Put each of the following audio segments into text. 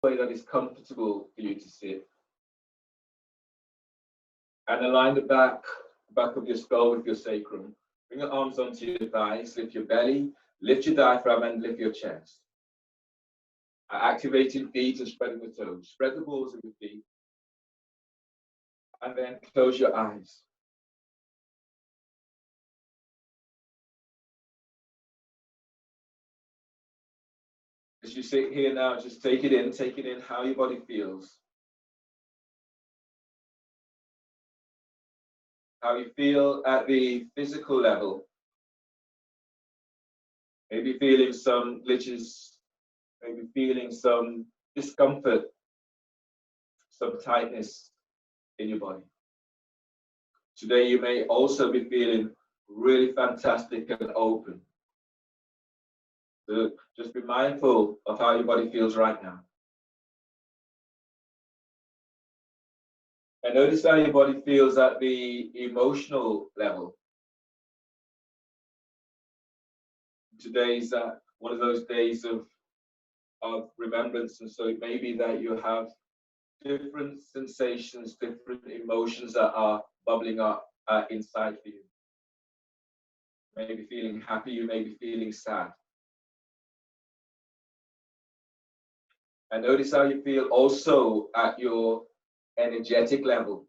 way that is comfortable for you to sit. And align the back of your skull with your sacrum. Bring your arms onto your thighs, lift your belly, lift your diaphragm, and lift your chest. Activating feet and spreading the toes. Spread the balls of your feet. And then close your eyes. As you sit here now, just take it in how your body feels. How you feel at the physical level. Maybe feeling some glitches, maybe feeling some discomfort, some tightness in your body. Today you may also be feeling really fantastic and open. So just be mindful of how your body feels right now. And notice how your body feels at the emotional level. Today's one of those days of remembrance, and so it may be that you have different sensations, different emotions that are bubbling up inside for you. You may be feeling happy, you may be feeling sad. And notice how you feel also at your energetic level.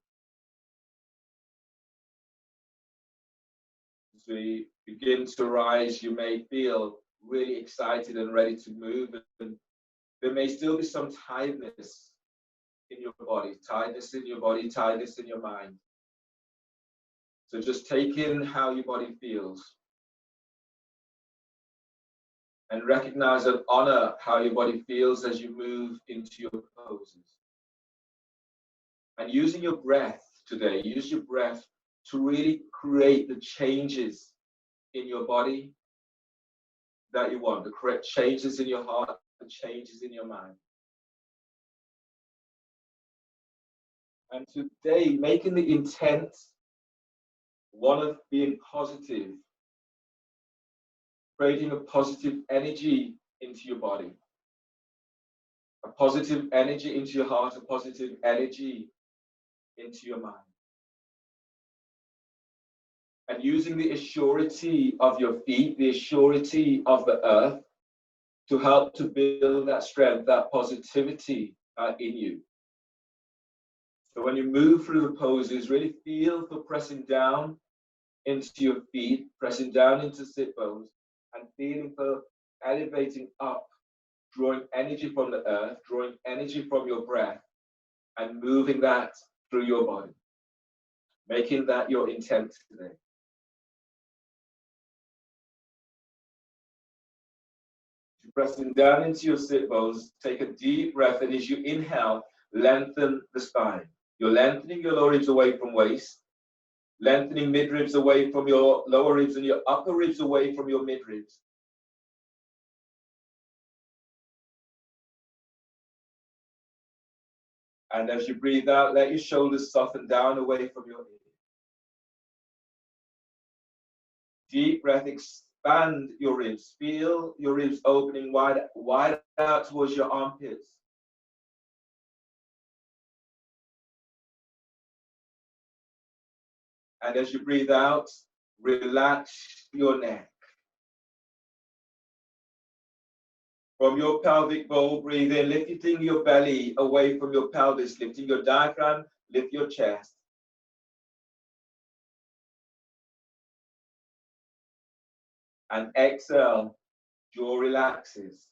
As we begin to rise, you may feel really excited and ready to move, and there may still be some tiredness in your body, tiredness in your body, tiredness in your mind. So just take in how your body feels. And recognize and honor how your body feels as you move into your poses. And using your breath today, use your breath to really create the changes in your body that you want, the correct changes in your heart, the changes in your mind. And today, making the intent one of being positive, creating a positive energy into your body, a positive energy into your heart, a positive energy into your mind. And using the assurity of your feet, the assurity of the earth, to help to build that strength, that positivity in you. So when you move through the poses, really feel for pressing down into your feet, pressing down into sit bones, and feeling for elevating up, drawing energy from the earth, drawing energy from your breath, and moving that through your body, making that your intent today. Pressing down into your sit bones, take a deep breath, and as you inhale, lengthen the spine. You're lengthening your lower ribs away from waist, lengthening mid-ribs away from your lower ribs, and your upper ribs away from your mid-ribs. And as you breathe out, let your shoulders soften down away from your ears. Deep breath, expand your ribs. Feel your ribs opening wide out towards your armpits. And as you breathe out, relax your neck. From your pelvic bowl, breathe in, lifting your belly away from your pelvis, lifting your diaphragm, lift your chest. And exhale, jaw relaxes.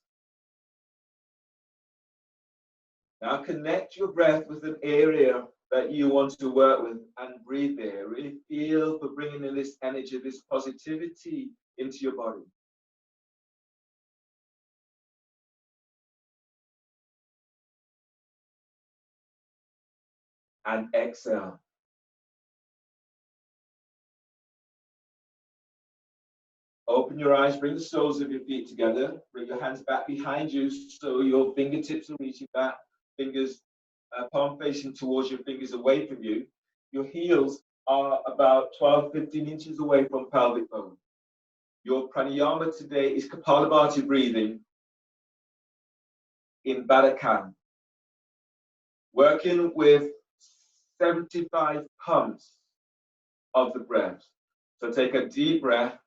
Now connect your breath with an area that you want to work with and breathe there. Really feel for bringing in this energy, this positivity into your body. And exhale. Open your eyes, bring the soles of your feet together. Bring your hands back behind you so your fingertips are reaching back. Fingers, palm facing towards your fingers away from you. Your heels are about 12-15 inches away from pelvic bone. Your pranayama today is Kapalabhati breathing in Baddha Kan. working with 75 pumps of the breath. So take a deep breath.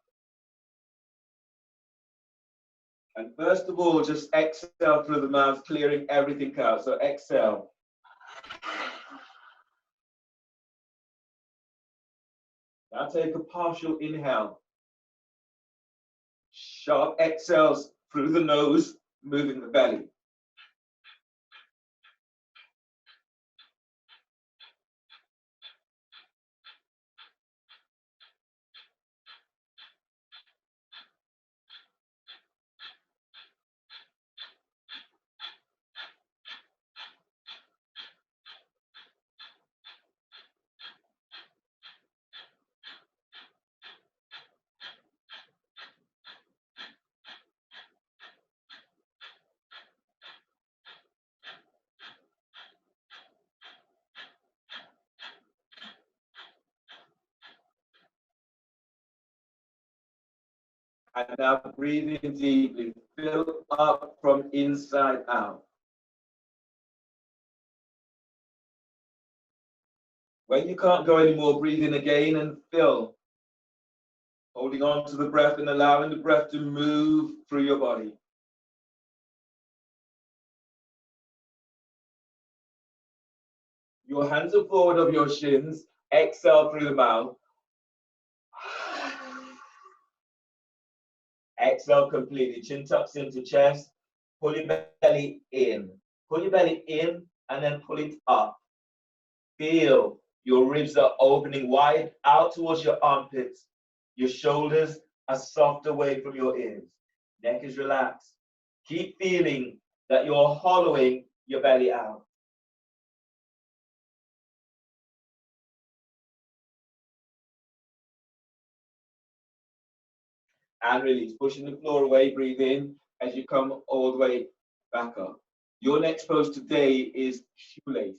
And first of all, just exhale through the mouth, clearing everything out. So exhale. Now take a partial inhale. Sharp exhales through the nose, moving the belly. And now breathe in deeply, fill up from inside out. When you can't go anymore, breathe in again and fill. Holding on to the breath and allowing the breath to move through your body. Your hands are forward of your shins. Exhale through the mouth. Exhale completely. Chin tucks into chest. Pull your belly in. Pull your belly in and then pull it up. Feel your ribs are opening wide out towards your armpits. Your shoulders are soft away from your ears. Neck is relaxed. Keep feeling that you're hollowing your belly out. And release. Pushing the floor away, breathe in as you come all the way back up. Your next pose today is shoelace.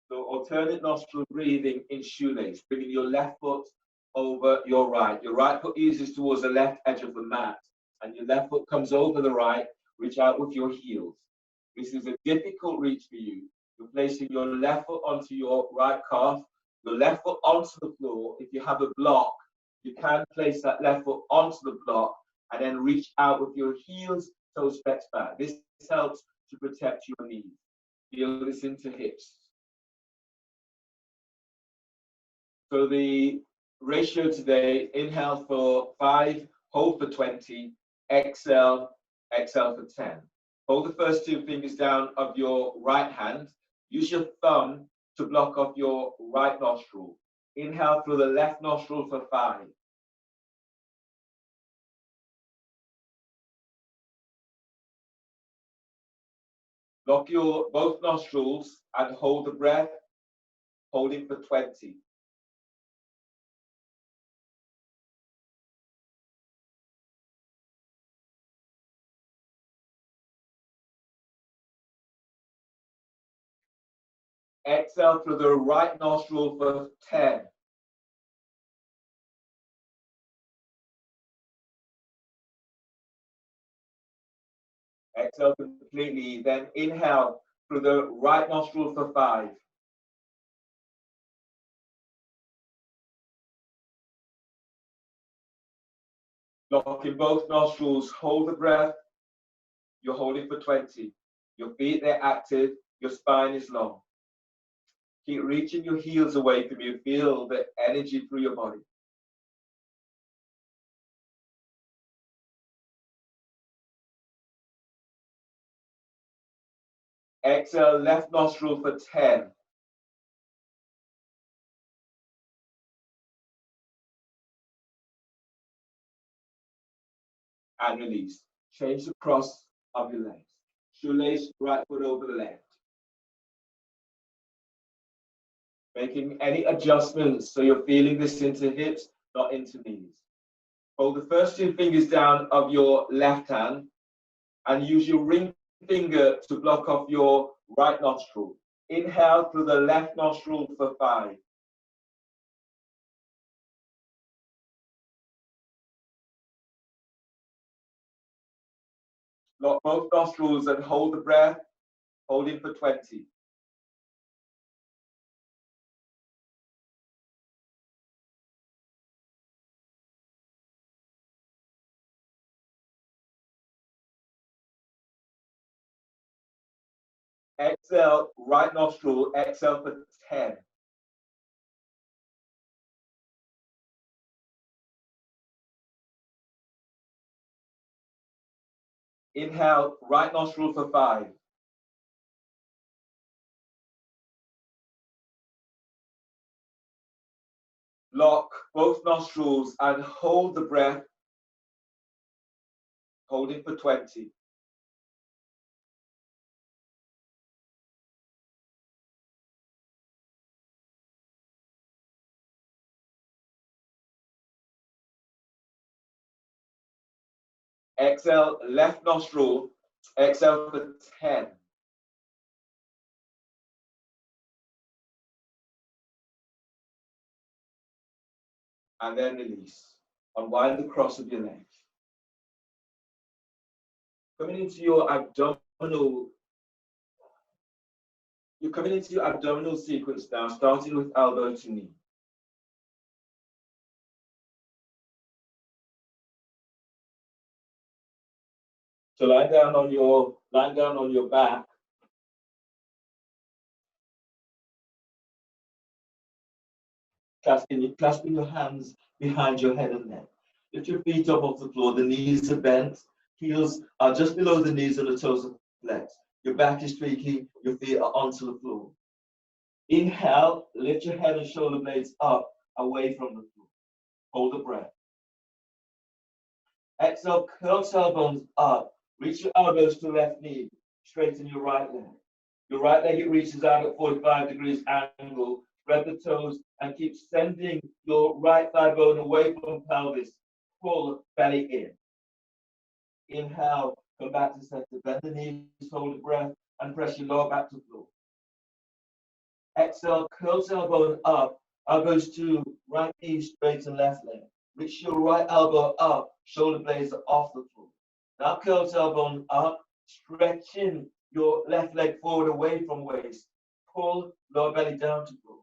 So alternate nostril breathing in shoelace, bringing your left foot over your right. Your right foot eases towards the left edge of the mat, and your left foot comes over the right. Reach out with your heels. This is a difficult reach for you. You're placing your left foot onto your right calf, your left foot onto the floor. If you have a block, you can place that left foot onto the block and then reach out with your heels, toes flexed back. This helps to protect your knees. Feel this into hips. So the ratio today, inhale for 5, hold for 20, exhale, exhale for 10. Hold the first 2 fingers down of your right hand. Use your thumb to block off your right nostril. Inhale through the left nostril for 5. Lock your both nostrils and hold the breath, holding for 20. Exhale through the right nostril for 10. Exhale completely, then inhale through the right nostril for 5. Lock in both nostrils, hold the breath. You're holding for 20. Your feet, they're active. Your spine is long. Keep reaching your heels away from you. Feel the energy through your body. Exhale, left nostril for 10. And release. Change the cross of your legs. Shoelace, right foot over the left. Making any adjustments so you're feeling this into hips, not into knees. Hold the first 2 fingers down of your left hand and use your ring finger to block off your right nostril. Inhale through the left nostril for 5. Lock both nostrils and hold the breath, holding for 20. Exhale, right nostril, exhale for 10. Inhale, right nostril for 5. Lock both nostrils and hold the breath, holding for 20. Exhale, left nostril, exhale for 10. And then release. Unwind the cross of your legs. Coming into your abdominal, you're coming into your abdominal sequence now, starting with elbow to knee. So lie down on your back. Clasping your hands behind your head and neck. Lift your feet up off the floor. The knees are bent. Heels are just below the knees and the toes are flexed. Your back is streaky. Your feet are onto the floor. Inhale, lift your head and shoulder blades up, away from the floor. Hold the breath. Exhale, curl tailbones up. Reach your elbows to left knee. Straighten your right leg. Your right leg, it reaches out at 45 degrees angle. Spread the toes and keep sending your right thigh bone away from pelvis. Pull belly in. Inhale, come back to center. Bend the knees, hold the breath, and press your lower back to floor. Exhale, curl tailbone up. Elbows to right knee, straight and left leg. Reach your right elbow up. Shoulder blades are off the floor. Now curl tailbone up. Stretching your left leg forward away from waist. Pull lower belly down to floor.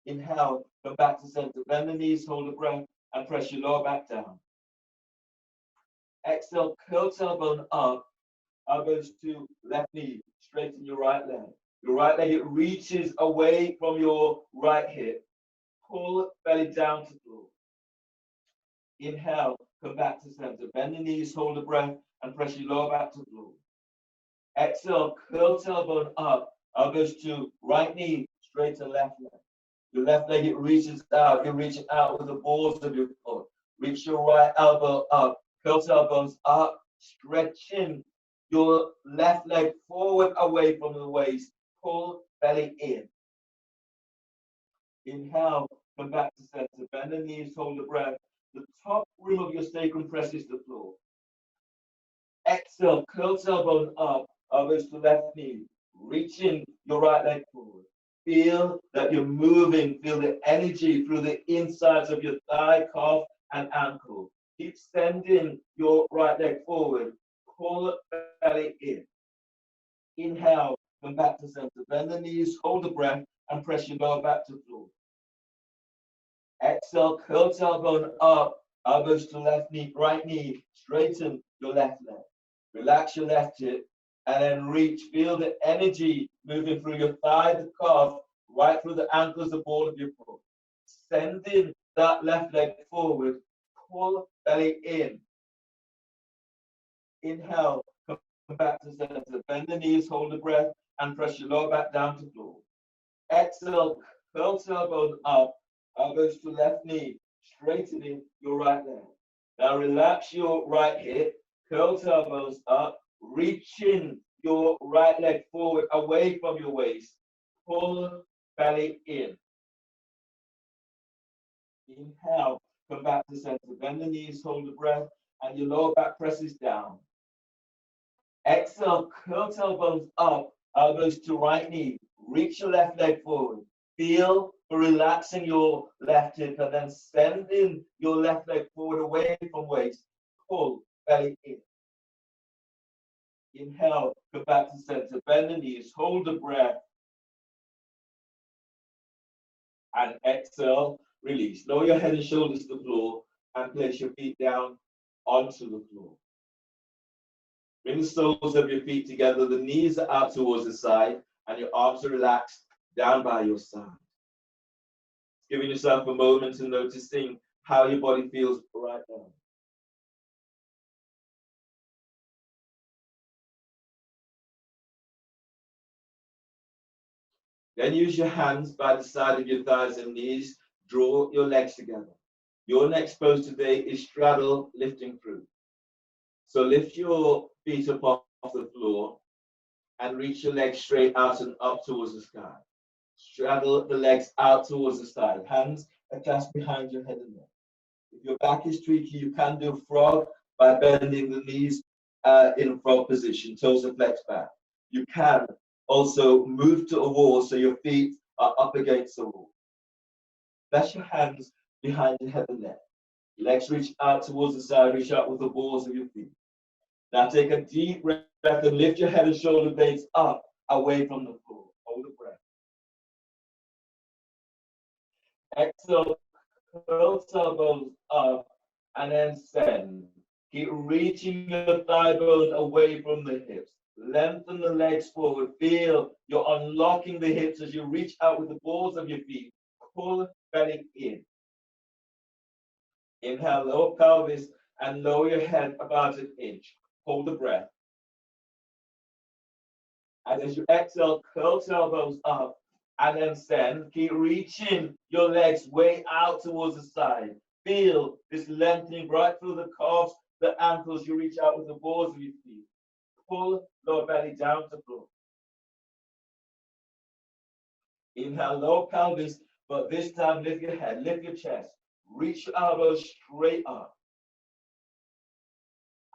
Inhale, come back to center. Bend the knees, hold the breath, and press your lower back down. Exhale, curl tailbone up. Elbows to left knee. Straighten your right leg. Your right leg, it reaches away from your right hip. Pull belly down to floor. Inhale, come back to center. Bend the knees, hold the breath, and press your lower back to floor. Exhale, curl tailbone up. Elbows to right knee, straight to left leg. Your left leg, it reaches out. You're reaching out with the balls of your foot. Reach your right elbow up. Curl tailbones up. Stretching your left leg forward away from the waist. Pull belly in. Inhale, come back to center. Bend the knees, hold the breath. The top rim of your sacrum presses the floor. Exhale, curl tailbone up. Elbows to left knee. Reaching your right leg forward. Feel that you're moving. Feel the energy through the insides of your thigh, calf, and ankle. Keep sending your right leg forward. Pull belly in. Inhale, come back to center. Bend the knees, hold the breath, and press your lower back to floor. Exhale, curl tailbone up. Elbows to left knee, right knee. Straighten your left leg. Relax your left hip. And then reach, feel the energy moving through your thigh, the calf, right through the ankles, the ball of your foot. Sending that left leg forward, pull belly in. Inhale, come back to center. Bend the knees, hold the breath, and press your lower back down to floor. Exhale, curl tailbone up, elbows to left knee, straightening your right leg. Now relax your right hip, curl tailbones up, reaching your right leg forward away from your waist. Pull belly in. Inhale, come back to center. Bend the knees, hold the breath, and your lower back presses down. Exhale, curl tailbones up, elbows to right knee. Reach your left leg forward. Feel for relaxing your left hip and then sending your left leg forward away from waist. Pull belly in. Inhale, come back to center. Bend the knees, hold the breath. And exhale, release. Lower your head and shoulders to the floor and place your feet down onto the floor. Bring the soles of your feet together, the knees are out towards the side, and your arms are relaxed down by your side. Giving yourself a moment to noticing how your body feels right now. Then use your hands by the side of your thighs and knees. Draw your legs together. Your next pose today is straddle lifting through. So lift your feet up off the floor and reach your legs straight out and up towards the sky. Straddle the legs out towards the side. Hands are clasped behind your head and neck. If your back is tricky, you can do frog by bending the knees in frog position, toes are flexed back. You can also move to a wall so your feet are up against the wall. Place your hands behind your head and neck. Legs reach out towards the side, reach out with the balls of your feet. Now take a deep breath and lift your head and shoulder blades up, away from the floor. Hold a breath. Exhale, curl tailbones up, and then send. Keep reaching your thigh bones away from the hips. Lengthen the legs forward. Feel you're unlocking the hips as you reach out with the balls of your feet. Pull belly in. Inhale, lower pelvis and lower your head about an inch. Hold the breath. And as you exhale, curl tailbones up and then send. Keep reaching your legs way out towards the side. Feel this lengthening right through the calves, the ankles. You reach out with the balls of your feet. Pull lower belly down to floor. Inhale, lower pelvis, but this time lift your head, lift your chest. Reach your elbows straight up.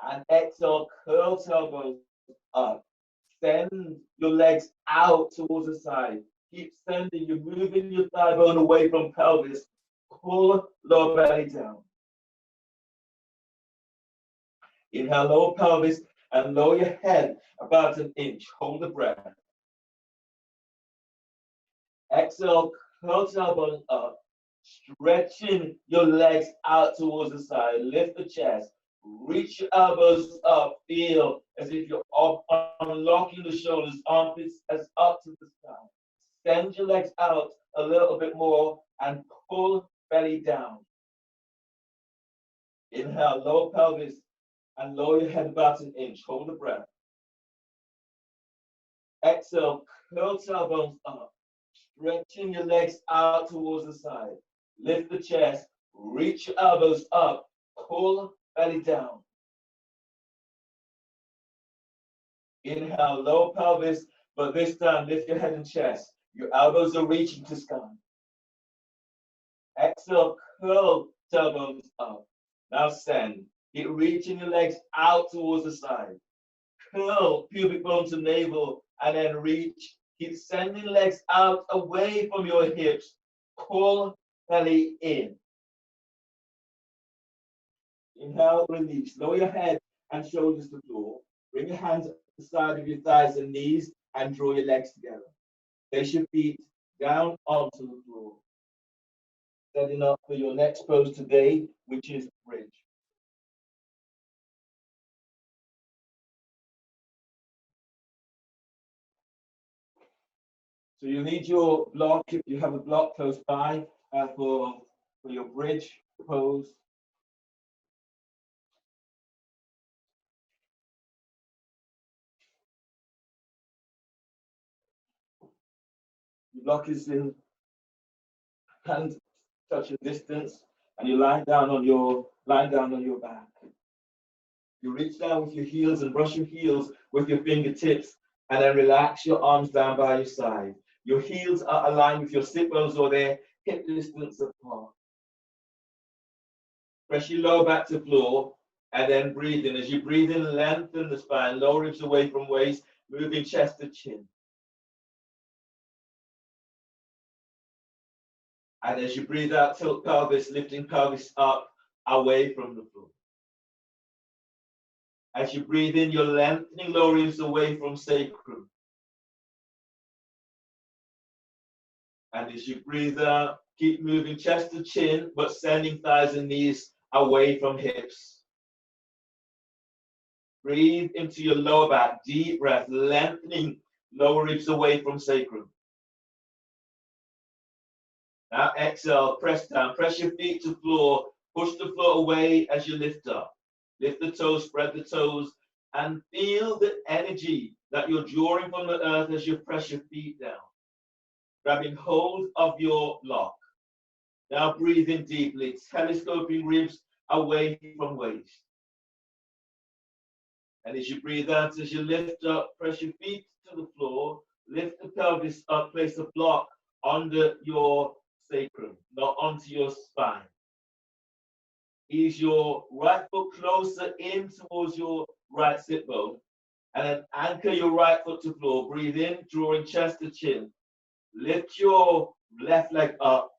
And exhale, curl tailbones up. Send your legs out towards the side. Keep sending. You're moving your thigh bone away from pelvis. Pull lower belly down. Inhale, lower pelvis and lower your head about an inch. Hold the breath. Exhale, curl tailbone up. Stretching your legs out towards the side. Lift the chest. Reach your elbows up. Feel as if you're unlocking the shoulders, armpits as up to the sky. Send your legs out a little bit more and pull belly down. Inhale, lower pelvis and lower your head about an inch. Hold the breath. Exhale, curl tailbones up. Stretching your legs out towards the side. Lift the chest. Reach your elbows up. Pull belly down. Inhale, lower pelvis, but this time lift your head and chest. Your elbows are reaching to sky. Exhale, curl tailbones up. Now send. Keep reaching your legs out towards the side. Curl pubic bone to navel and then reach. Keep sending legs out away from your hips. Pull belly in. Inhale, release. Lower your head and shoulders to the floor. Bring your hands to the side of your thighs and knees and draw your legs together. Place your feet down onto the floor. Setting up for your next pose today, which is bridge. So you need your block, if you have a block close by, for your bridge pose. Your block is in hand touching distance, and you lie down on your back. You reach down with your heels and brush your heels with your fingertips, and then relax your arms down by your side. Your heels are aligned with your sit bones or they're hip distance apart. Press your lower back to floor and then breathe in. As you breathe in, lengthen the spine, lower ribs away from waist, moving chest to chin. And as you breathe out, tilt pelvis, lifting pelvis up, away from the floor. As you breathe in, you're lengthening lower ribs away from sacrum. And as you breathe out, keep moving chest to chin, but sending thighs and knees away from hips. Breathe into your lower back. Deep breath, lengthening lower ribs away from sacrum. Now exhale, press down. Press your feet to floor. Push the floor away as you lift up. Lift the toes, spread the toes, and feel the energy that you're drawing from the earth as you press your feet down. Grabbing hold of your block. Now breathe in deeply, telescoping ribs away from waist. And as you breathe out, as you lift up, press your feet to the floor, lift the pelvis up, place a block under your sacrum, not onto your spine. Ease your right foot closer in towards your right sit bone, and then anchor your right foot to floor. Breathe in, drawing chest to chin. Lift your left leg up,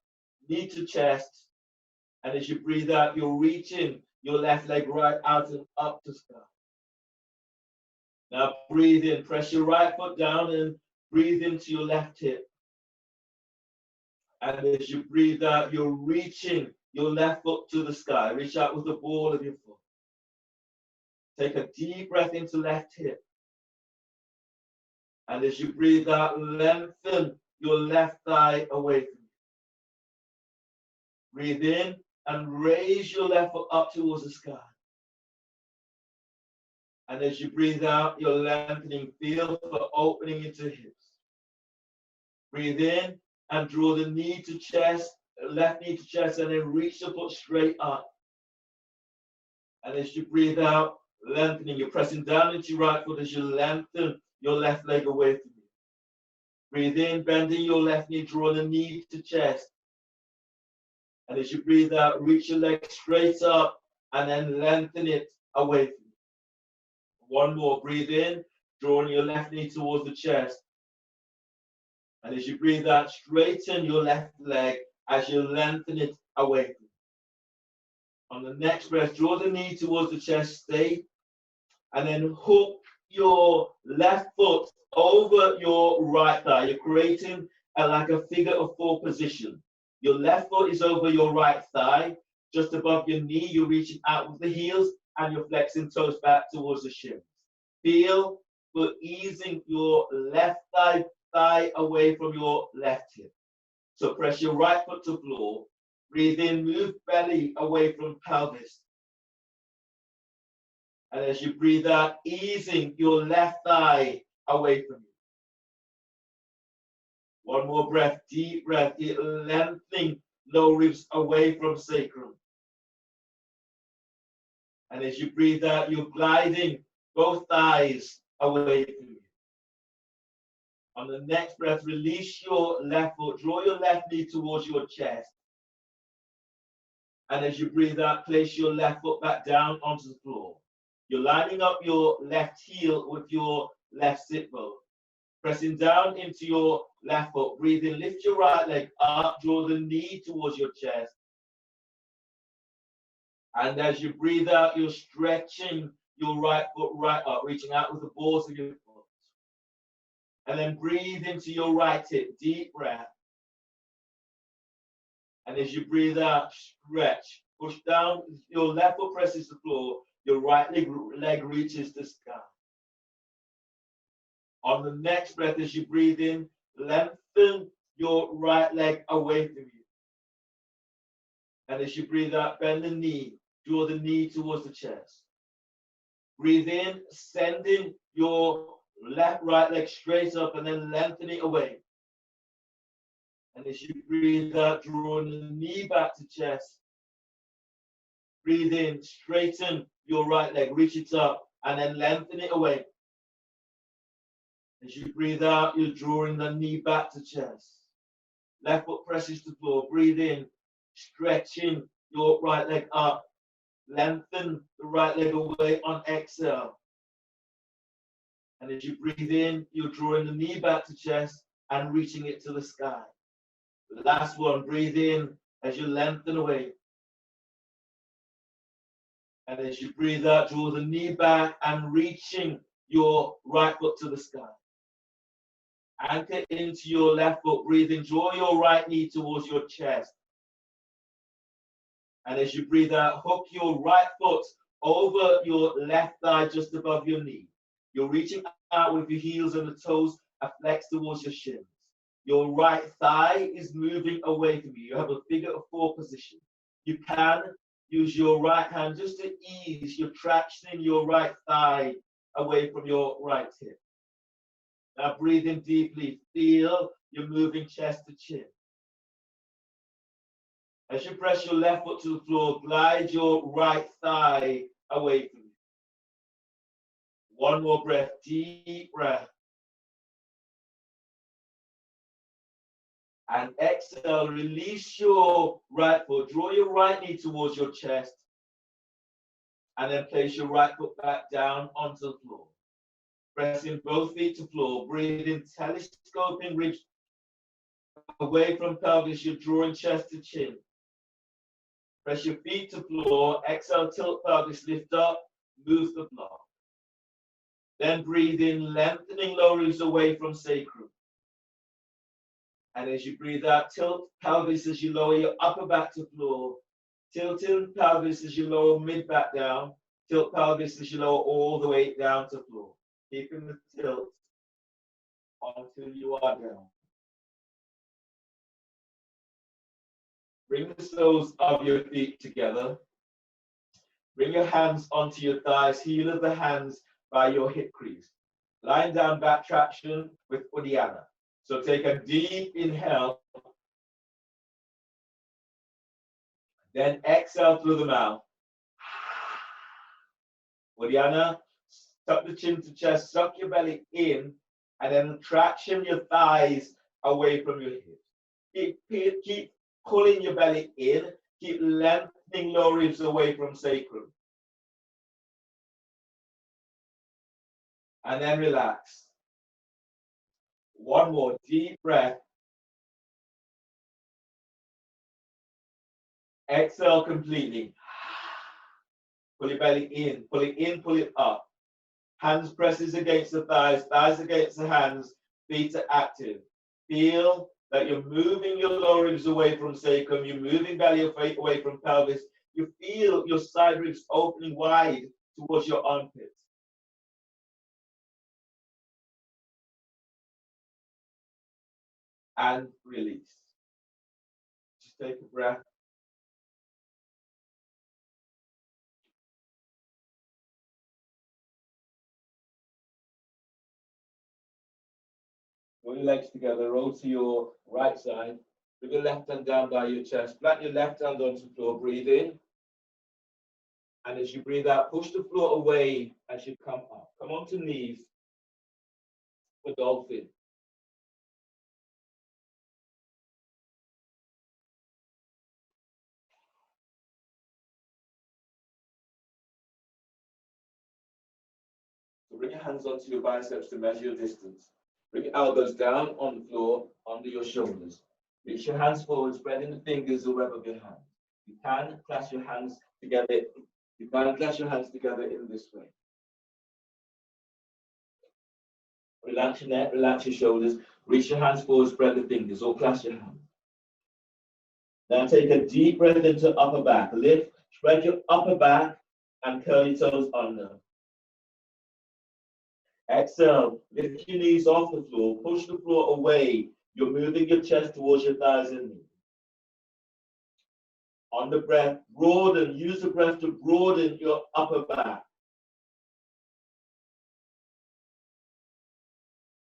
knee to chest, and as you breathe out, you're reaching your left leg right out and up to sky. Now breathe in, press your right foot down and breathe into your left hip. And as you breathe out, you're reaching your left foot to the sky. Reach out with the ball of your foot. Take a deep breath into left hip. And as you breathe out, lengthen your left thigh away from you. Breathe in and raise your left foot up towards the sky. And as you breathe out, you're lengthening. Feel the opening into hips. Breathe in and draw the knee to chest, left knee to chest, and then reach the foot straight up. And as you breathe out, lengthening, you're pressing down into your right foot as you lengthen your left leg away from you. Breathe in, bending your left knee, draw the knee to chest. And as you breathe out, reach your leg straight up and then lengthen it away from you. One more, breathe in, drawing your left knee towards the chest. And as you breathe out, straighten your left leg as you lengthen it away from you. On the next breath, draw the knee towards the chest, stay, and then hook your left foot over your right thigh. You're creating like a figure of four position. Your left foot is over your right thigh, just above your knee. You're reaching out with the heels and you're flexing toes back towards the shins. Feel for easing your left thigh away from your left hip. So press your right foot to floor. Breathe in, move belly away from pelvis. And as you breathe out, easing your left thigh away from you. One more breath, deep breath, lengthening low ribs away from sacrum. And as you breathe out, you're gliding both thighs away from you. On the next breath, release your left foot, draw your left knee towards your chest. And as you breathe out, place your left foot back down onto the floor. You're lining up your left heel with your left sit bone. Pressing down into your left foot, breathe in, lift your right leg up, draw the knee towards your chest. And as you breathe out, you're stretching your right foot right up, reaching out with the balls of your foot. And then breathe into your right hip, deep breath. And as you breathe out, stretch. Push down, your left foot presses the floor, your right leg reaches the sky. On the next breath, as you breathe in, lengthen your right leg away from you. And as you breathe out, bend the knee, draw the knee towards the chest. Breathe in, sending your right leg straight up and then lengthen it away. And as you breathe out, drawing the knee back to chest. Breathe in, straighten your right leg, reach it up, and then lengthen it away. As you breathe out, you're drawing the knee back to chest. Left foot presses the floor. Breathe in, stretching your right leg up. Lengthen the right leg away on exhale. And as you breathe in, you're drawing the knee back to chest and reaching it to the sky. The last one, breathe in as you lengthen away. And as you breathe out, draw the knee back and reaching your right foot to the sky. Anchor into your left foot, breathe in, draw your right knee towards your chest. And as you breathe out, hook your right foot over your left thigh, just above your knee. You're reaching out with your heels and the toes are flexed towards your shins. Your right thigh is moving away from you. You have a figure of four position. You can use your right hand just to ease your traction in your right thigh away from your right hip. Now breathe in deeply. Feel you're moving chest to chin. As you press your left foot to the floor, glide your right thigh away from you. One more breath, deep breath. And exhale, release your right foot. Draw your right knee towards your chest. And then place your right foot back down onto the floor. Pressing both feet to floor. Breathe in, telescoping ridge away from pelvis. You're drawing chest to chin. Press your feet to floor. Exhale, tilt pelvis, lift up, move the block. Then breathe in, lengthening lower ribs away from sacrum. And as you breathe out, tilt pelvis as you lower your upper back to floor. Tilt pelvis as you lower mid back down. Tilt pelvis as you lower all the way down to floor. Keeping the tilt until you are down. Bring the soles of your feet together. Bring your hands onto your thighs, heel of the hands by your hip crease. Lying down back traction with Uddiyana. So take a deep inhale. Then exhale through the mouth. Uddiyana, tuck the chin to chest, suck your belly in, and then traction your thighs away from your hips. Keep pulling your belly in. Keep lengthening lower ribs away from sacrum. And then relax. One more deep breath. Exhale completely. Pull your belly in, pull it in, pull it up. Hands presses against the thighs, thighs against the hands, feet are active. Feel that you're moving your lower ribs away from sacrum, you're moving belly away from pelvis. You feel your side ribs opening wide towards your armpits. And release. Just take a breath. Roll your legs together, roll to your right side. Bring your left hand down by your chest. Flatten your left hand onto the floor. Breathe in. And as you breathe out, push the floor away as you come up. Come onto knees for dolphin. So bring your hands onto your biceps to measure your distance. Bring your elbows down on the floor, under your shoulders. Reach your hands forward, spreading the fingers the web of your hand. You can clasp your hands together. You can clasp your hands together in this way. Relax your neck, relax your shoulders. Reach your hands forward, spread the fingers, or clasp your hands. Now take a deep breath into upper back. Lift, spread your upper back, and curl your toes under. Exhale, lift your knees off the floor, push the floor away. You're moving your chest towards your thighs and knees. On the breath, broaden, use the breath to broaden your upper back.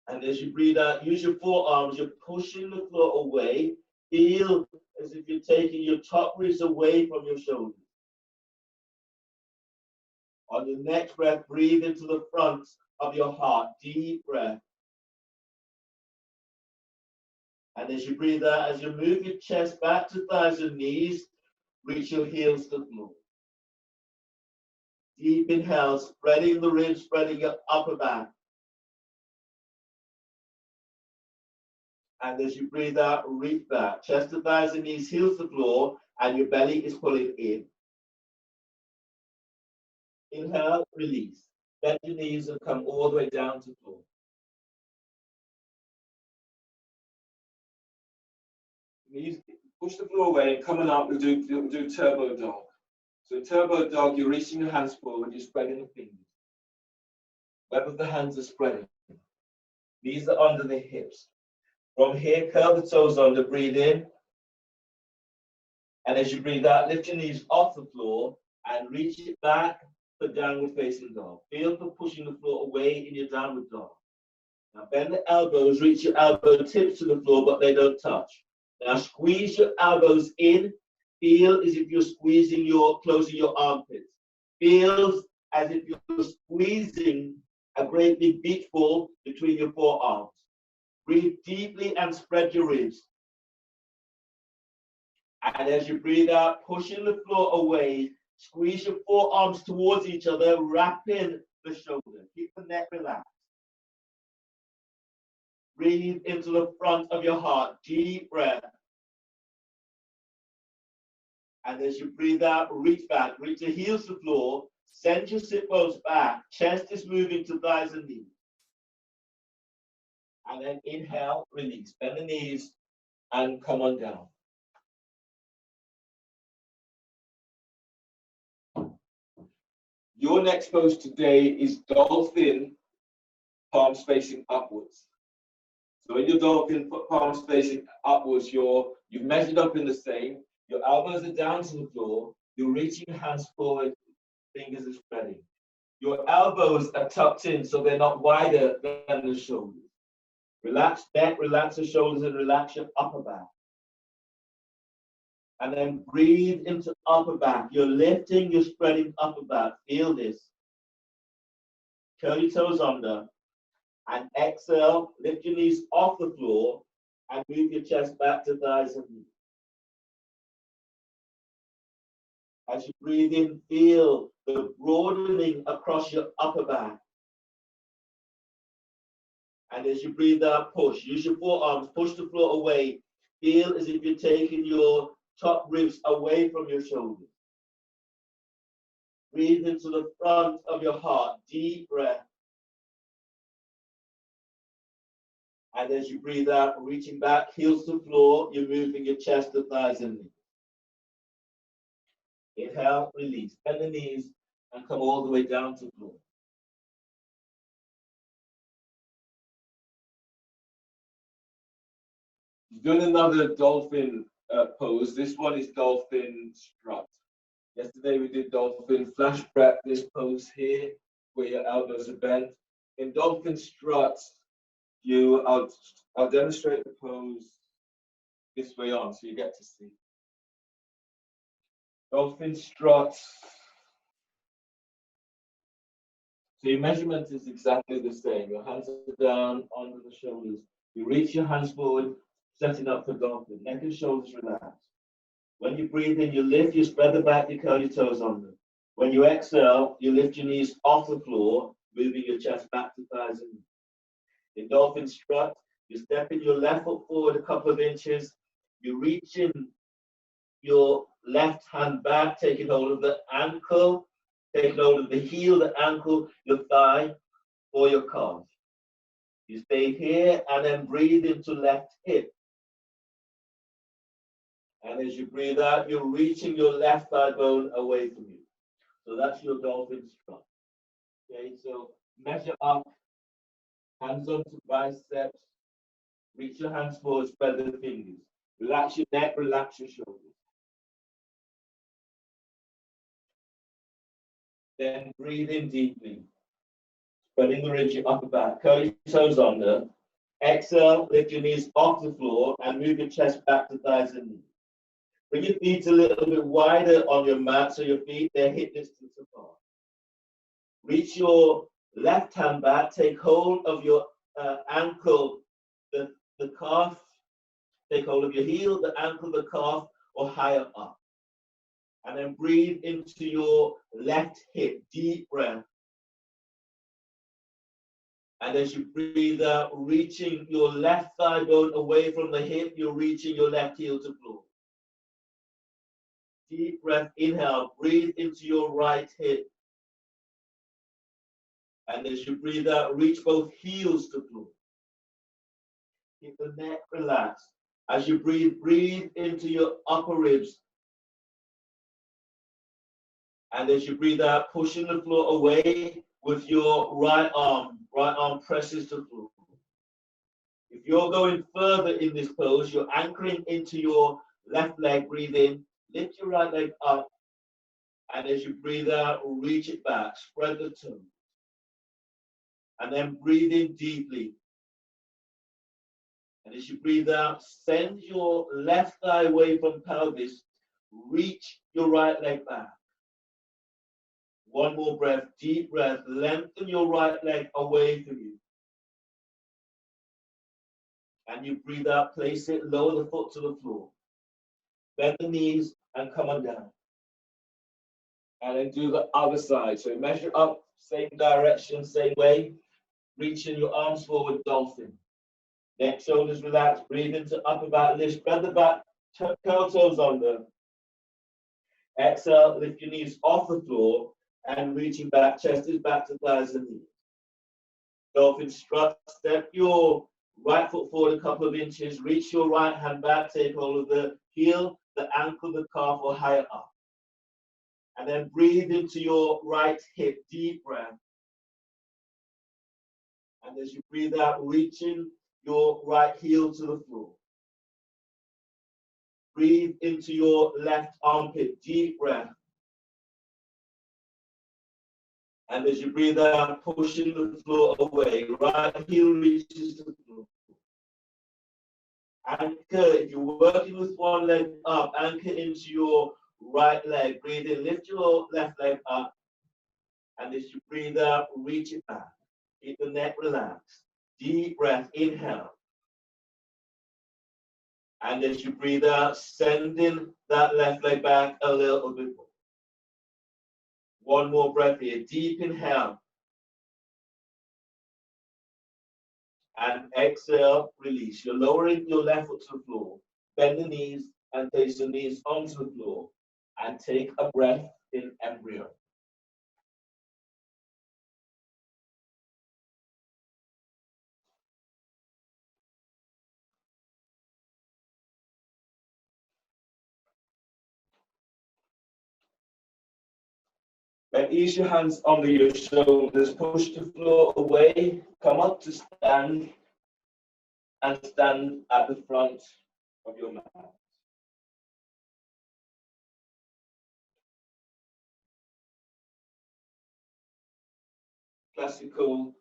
And as you breathe out, use your forearms, you're pushing the floor away. Feel as if you're taking your top ribs away from your shoulders. On your next breath, breathe into the front of your heart, deep breath. And as you breathe out, as you move your chest back to thighs and knees, reach your heels to the floor. Deep inhale, spreading the ribs, spreading your upper back. And as you breathe out, reach back. Chest to thighs and knees, heels to the floor, and your belly is pulling in. Inhale, release. Bend your knees and come all the way down to the floor. Knees, push the floor away and coming up, we'll do turbo dog. So in turbo dog, you're reaching your hands forward, you're spreading the fingers. Web of the hands are spreading. Knees are under the hips. From here, curl the toes under, breathe in. And as you breathe out, lift your knees off the floor and reach it back for downward facing dog. Feel for pushing the floor away in your downward dog. Now bend the elbows, reach your elbow tips to the floor, but they don't touch. Now squeeze your elbows in. Feel as if you're closing your armpits. Feels as if you're squeezing a great big beach ball between your forearms. Breathe deeply and spread your ribs. And as you breathe out, pushing the floor away, squeeze your forearms towards each other, wrapping the shoulder. Keep the neck relaxed. Breathe into the front of your heart, deep breath. And as you breathe out, reach back, reach your heels to the floor, send your sit bones back, chest is moving to thighs and knees. And then inhale, release, bend the knees and come on down. Your next pose today is dolphin, palms facing upwards. So in your dolphin, palms facing upwards, you've measured up in the same. Your elbows are down to the floor. You're reaching your hands forward, fingers are spreading. Your elbows are tucked in so they're not wider than the shoulders. Relax neck, relax the shoulders, and relax your upper back. And then breathe into upper back. You're lifting, you're spreading upper back. Feel this. Curl your toes under. And exhale, lift your knees off the floor and move your chest back to thighs and knees. As you breathe in, feel the broadening across your upper back. And as you breathe out, push. Use your forearms, push the floor away. Feel as if you're taking your top ribs away from your shoulders. Breathe into the front of your heart, deep breath. And as you breathe out, reaching back, heels to floor, you're moving your chest to thighs and knees. Inhale, release, bend the knees, and come all the way down to floor. Doing another dolphin pose. This one is Dolphin Strut. Yesterday we did Dolphin Flash Prep, this pose here, where your elbows are bent. In Dolphin Strut, I'll demonstrate the pose this way on, so you get to see. Dolphin Strut. So your measurement is exactly the same. Your hands are down under the shoulders. You reach your hands forward, setting up for dolphin. Neck and shoulders relaxed. When you breathe in, you lift, you spread the back, you curl your toes under. When you exhale, you lift your knees off the floor, moving your chest back to thighs and knees. In Dolphin Strut, you step in your left foot forward a couple of inches. You reach in your left hand back, taking hold of the ankle, taking hold of the heel, the ankle, your thigh, or your calf. You stay here and then breathe into left hip. And as you breathe out, you're reaching your left thigh bone away from you. So that's your Dolphin Strut. Okay, so measure up, hands onto biceps, reach your hands forward, spread the fingers. Relax your neck, relax your shoulders. Then breathe in deeply, spreading the ribs, your upper back, curl your toes under. Exhale, lift your knees off the floor and move your chest back to thighs and knees. Bring your feet a little bit wider on your mat so your feet, they're hip distance apart. Reach your left hand back, take hold of your ankle, the calf, take hold of your heel, the ankle, the calf, or higher up. And then breathe into your left hip, deep breath. And as you breathe out, reaching your left thigh bone away from the hip, you're reaching your left heel to floor. Deep breath, inhale, breathe into your right hip. And as you breathe out, reach both heels to floor. Keep the neck relaxed. As you breathe, breathe into your upper ribs. And as you breathe out, pushing the floor away with your right arm presses the floor. If you're going further in this pose, you're anchoring into your left leg, breathe in, lift your right leg up, and as you breathe out, reach it back, spread the toes. And then breathe in deeply. And as you breathe out, send your left thigh away from pelvis, reach your right leg back. One more breath, deep breath, lengthen your right leg away from you. And you breathe out, place it, lower the foot to the floor. Bend the knees and come on down. And then do the other side. So measure up, same direction, same way. Reaching your arms forward, dolphin. Neck, shoulders relaxed, breathe into upper back lift, spread the back, curl toes under. Exhale, lift your knees off the floor and reaching back, chest is back to thighs and knees. Dolphin strut, step your right foot forward a couple of inches, reach your right hand back, take hold of the heel, the ankle, the calf, or higher up. And then breathe into your right hip, deep breath. And as you breathe out, reaching your right heel to the floor. Breathe into your left armpit, deep breath. And as you breathe out, pushing the floor away, right heel reaches to the floor. Anchor, if you're working with one leg up, anchor into your right leg. Breathe in, lift your left leg up. And as you breathe out, reach it back. Keep the neck relaxed. Deep breath, inhale. And as you breathe out, sending that left leg back a little bit more. One more breath here. Deep inhale. And exhale, release. You're lowering your left foot to the floor. Bend the knees and place the knees onto the floor. And take a breath in embryo. Then ease your hands under your shoulders, push the floor away, come up to stand, and stand at the front of your mat. Classical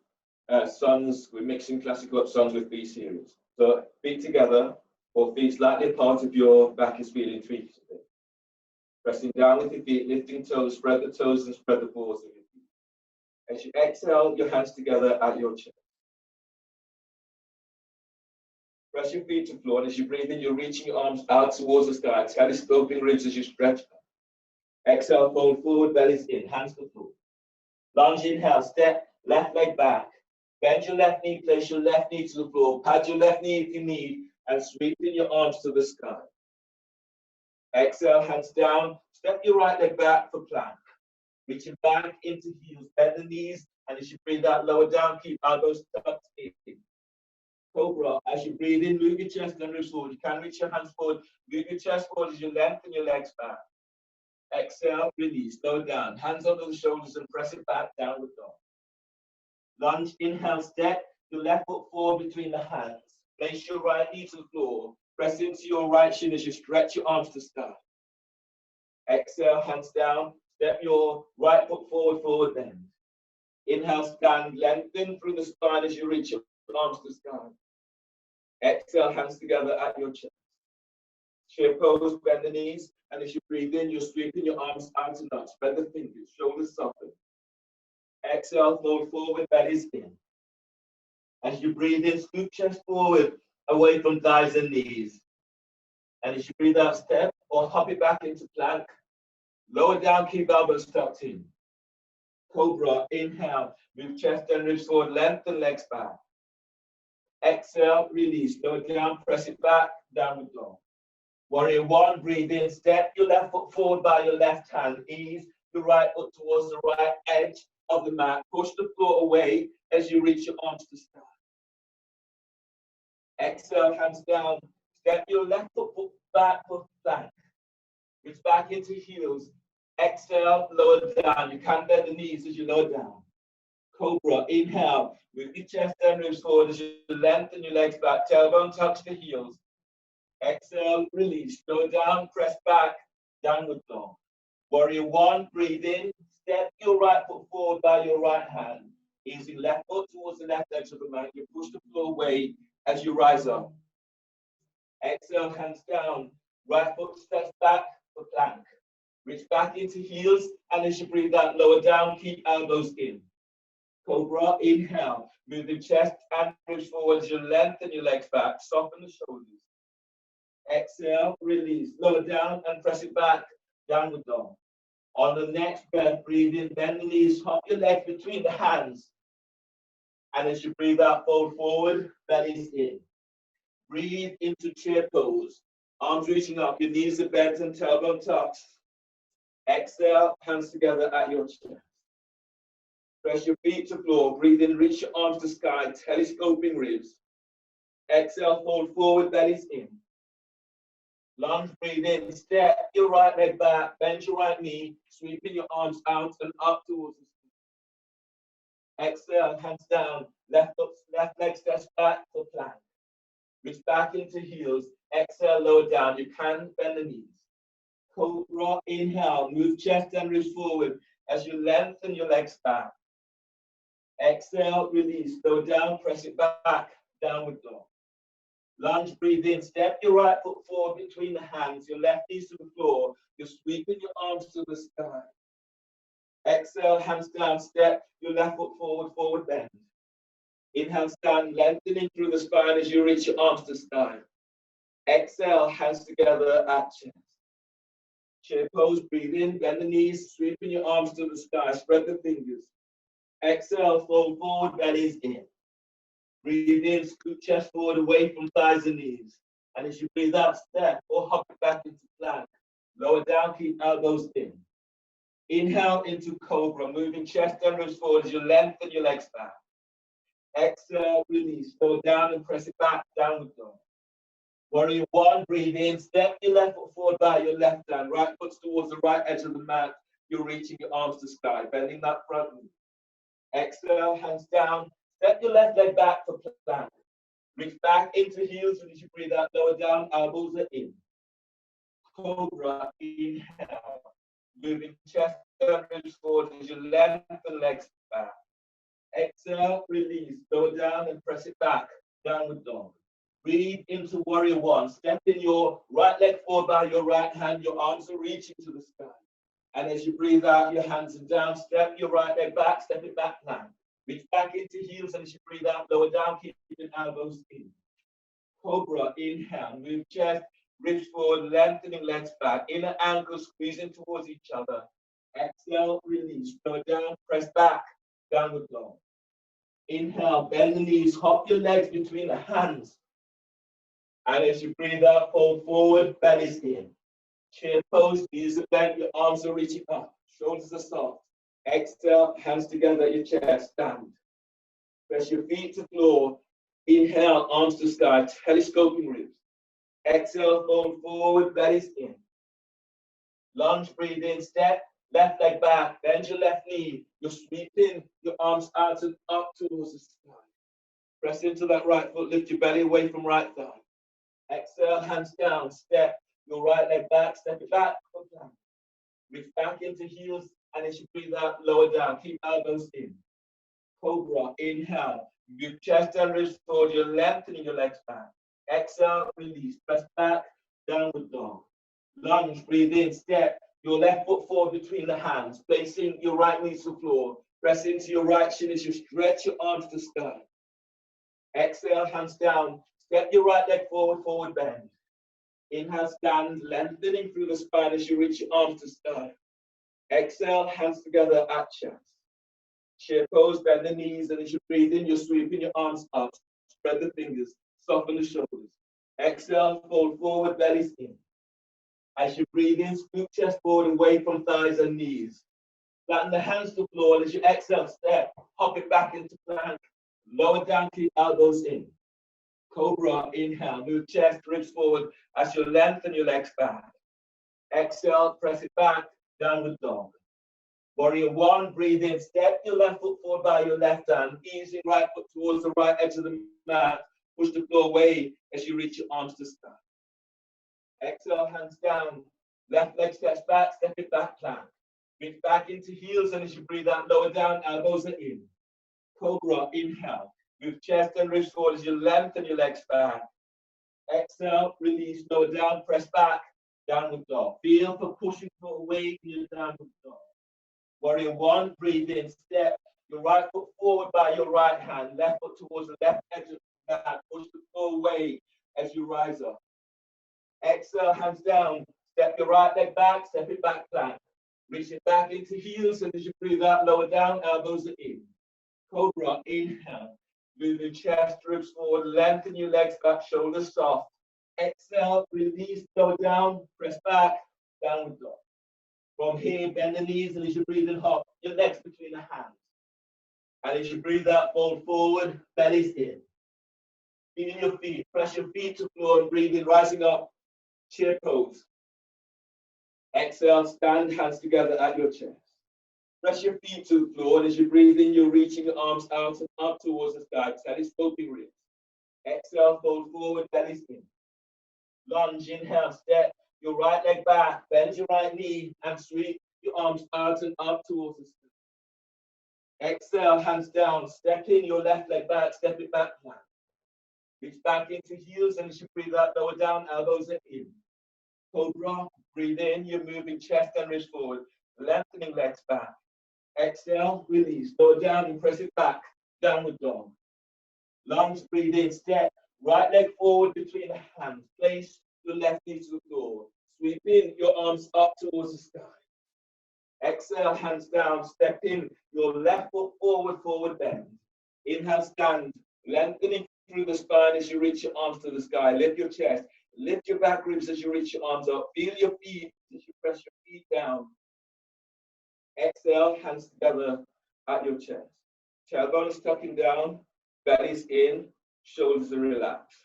sons, we're mixing classical up sons with B series. So feet together, or feet slightly apart if your back is feeling tweaked a bit. Pressing down with your feet, lifting toes, spread the toes and spread the balls of your feet. As you exhale, your hands together at your chest. Press your feet to the floor, and as you breathe in, you're reaching your arms out towards the sky. Telescoping ribs as you stretch back. Exhale, fold forward, bellies in, hands to the floor. Lunge, inhale, step, left leg back. Bend your left knee, place your left knee to the floor. Pad your left knee if you need, and sweeping your arms to the sky. Exhale, hands down. Step your right leg back for plank. Reaching back into heels, bend the knees, and as you breathe out, lower down, keep elbows tucked in. Cobra, as you breathe in, move your chest and ribs forward. You can reach your hands forward, move your chest forward as you lengthen your legs back. Exhale, release, lower down, hands under the shoulders and press it back, downward dog. Lunge, inhale, step your left foot forward between the hands. Place your right knee to the floor. Press into your right shin as you stretch your arms to sky. Exhale, hands down, step your right foot forward, forward bend. Inhale, stand, lengthen through the spine as you reach your arms to sky. Exhale, hands together at your chest. Chair pose, bend the knees, and as you breathe in, you're sweeping your arms out and up. Spread the fingers, shoulders soften. Exhale, fold forward, bellies in. As you breathe in, scoop chest forward, away from thighs and knees. And as you breathe out, step or hop it back into plank. Lower down, keep elbows tucked in. Cobra, inhale, move chest and ribs forward, lengthen legs back. Exhale, release, lower down, press it back, downward dog. Warrior one, breathe in, step your left foot forward by your left hand, ease the right foot towards the right edge of the mat, push the floor away as you reach your arms to sky. Exhale, hands down, step your left foot back for plank. Reach back into heels, Exhale, lower down. You can bend the knees as you lower down. Cobra, inhale. Move your chest and ribs forward as you lengthen your legs back. Tailbone touch the heels. Exhale, release. Lower down, press back. Downward dog. Warrior one, breathe in. Step your right foot forward by your right hand. Easing left foot towards the left edge of the mat. You push the floor away as you rise up. Exhale, hands down. Right foot steps back for plank. Reach back into heels, and as you breathe out, lower down, keep elbows in. Cobra, inhale. Move the chest and ribs forward as you lengthen your legs back. Soften the shoulders. Exhale, release. Lower down and press it back. Downward dog. On the next breath, breathe in, bend the knees, hop your legs between the hands. And as you breathe out, fold forward, belly's in. Breathe into chair pose. Arms reaching up, your knees are bent and tailbone tucks. Exhale, hands together at your chest. Press your feet to floor. Breathe in, reach your arms to sky, telescoping ribs. Exhale, fold forward, belly's in. Lunge, breathe in, step your right leg back, bend your right knee, sweeping your arms out and up towards the sky. Exhale, hands down, left leg steps back for plank. Reach back into heels. Exhale, lower down. You can bend the knees. Cobra, inhale, move chest and ribs forward as you lengthen your legs back. Exhale, release, lower down, press it back, downward dog. Lunge, breathe in, step your right foot forward between the hands, your left knees to the floor. You're sweeping your arms to the sky. Exhale, hands down, step your left foot forward, forward bend. Inhale, stand, lengthening through the spine as you reach your arms to sky. Exhale, hands together at chest. Chair pose, breathe in, bend the knees, sweeping your arms to the sky, spread the fingers. Exhale, fold forward, belly's in. Breathe in, scoot chest forward away from thighs and knees. And as you breathe out, step or hop it back into plank. Lower down, keep elbows in. Inhale into cobra, moving chest and ribs forward as you lengthen your legs back. Exhale, release, lower down and press it back, downward dog. Warrior one, breathe in, step your left foot forward by your left hand, right foot towards the right edge of the mat. You're reaching your arms to sky, bending that front knee. Exhale, hands down, step your left leg back for plank. Reach back into heels, and as you breathe out, lower down, elbows are in. Cobra, inhale, moving chest and ribs forward as you lengthen legs back. Exhale, release, lower down and press it back, downward dog. Breathe into warrior one. Step in your right leg forward by your right hand. Your arms are reaching to the sky. And as you breathe out, your hands are down. Step your right leg back, step it back plank. Reach back into heels, and as you breathe out, lower down, keeping elbows in. Cobra, inhale, move chest, ribs forward, lengthening legs back. Inner ankles squeezing towards each other. Exhale, release, lower down, press back, downward dog. Inhale, bend the knees, hop your legs between the hands. And as you breathe out, fold forward, belly's in. Chair pose, knees are bent, your arms are reaching up, shoulders are soft. Exhale, hands together at your chest, stand. Press your feet to floor. Inhale, arms to sky, telescoping ribs. Exhale, fold forward, belly's in. Lunge, breathe in, step, left leg back, bend your left knee. You're sweeping your arms out and up towards the sky. Press into that right foot, lift your belly away from right thigh. Exhale, hands down, step your right leg back, step it back, put down. Reach back into heels, and as you breathe out, lower down, keep elbows in. Cobra, inhale, move chest and ribs forward, you're lengthening your legs back. Exhale, release, press back, downward dog. Lunge, breathe in, step your left foot forward between the hands, placing your right knee to the floor. Press into your right shin as you stretch your arms to sky. Exhale, hands down. Step your right leg forward, forward bend. Inhale, stand, lengthening through the spine as you reach your arms to sky. Exhale, hands together at chest. Chair pose, bend the knees, and as you breathe in, you're sweeping your arms up. Spread the fingers, soften the shoulders. Exhale, fold forward, belly's in. As you breathe in, scoop chest forward away from thighs and knees. Flatten the hands to the floor, and as you exhale, step, hop it back into plank. Lower down, keep elbows in. Cobra, inhale, move chest, ribs forward as you lengthen your legs back. Exhale, press it back, Downward dog. Warrior one, breathe in, step your left foot forward by your left hand, ease your right foot towards the right edge of the mat, push the floor away as you reach your arms to sky. Exhale, hands down, left leg steps back, step it back, plank. Reach back into heels, and as you breathe out, lower down, elbows are in. Cobra, inhale. Move chest and ribs forward as you lengthen your legs back. Exhale, release, lower down, press back, downward dog. Feel for pushing away from your downward dog. Warrior one, breathe in, step your right foot forward by your right hand, left foot towards the left edge of the mat, push the floor away as you rise up. Exhale, hands down, step your right leg back, step it back, plank. Reach it back into heels, and as you breathe out, lower down, elbows are in. Cobra, inhale. Move your chest, ribs forward, lengthen your legs back, shoulders soft. Exhale, release, lower down, press back, downward dog. From here, bend the knees, and as you breathe in, hop your legs between the hands. And as you breathe out, fold forward, belly's in. Feel your feet, press your feet to the floor, and breathe in, rising up, chair pose. Exhale, stand, hands together at your chest. Press your feet to the floor, and as you breathe in, you're reaching your arms out and up towards the sky, telescoping ribs. Exhale, fold forward, belly's in. Lunge, inhale, step your right leg back, bend your right knee, and sweep your arms out and up towards the sky. Exhale, hands down, step in your left leg back, step it back, plank. Reach back into heels, and as you breathe out, lower down, elbows are in. Cobra, breathe in, you're moving chest and wrist forward, lengthening legs back. Exhale, release, lower down and press it back, downward dog. Lunge, breathe in, step, right leg forward between the hands, place your left knee to the floor. Sweep in your arms up towards the sky. Exhale, hands down, step in your left foot forward, forward bend. Inhale, stand, lengthening through the spine as you reach your arms to the sky. Lift your chest, lift your back ribs as you reach your arms up. Feel your feet as you press your feet down. Exhale, hands together at your chest. Tailbone is tucking down, belly's in, shoulders are relaxed.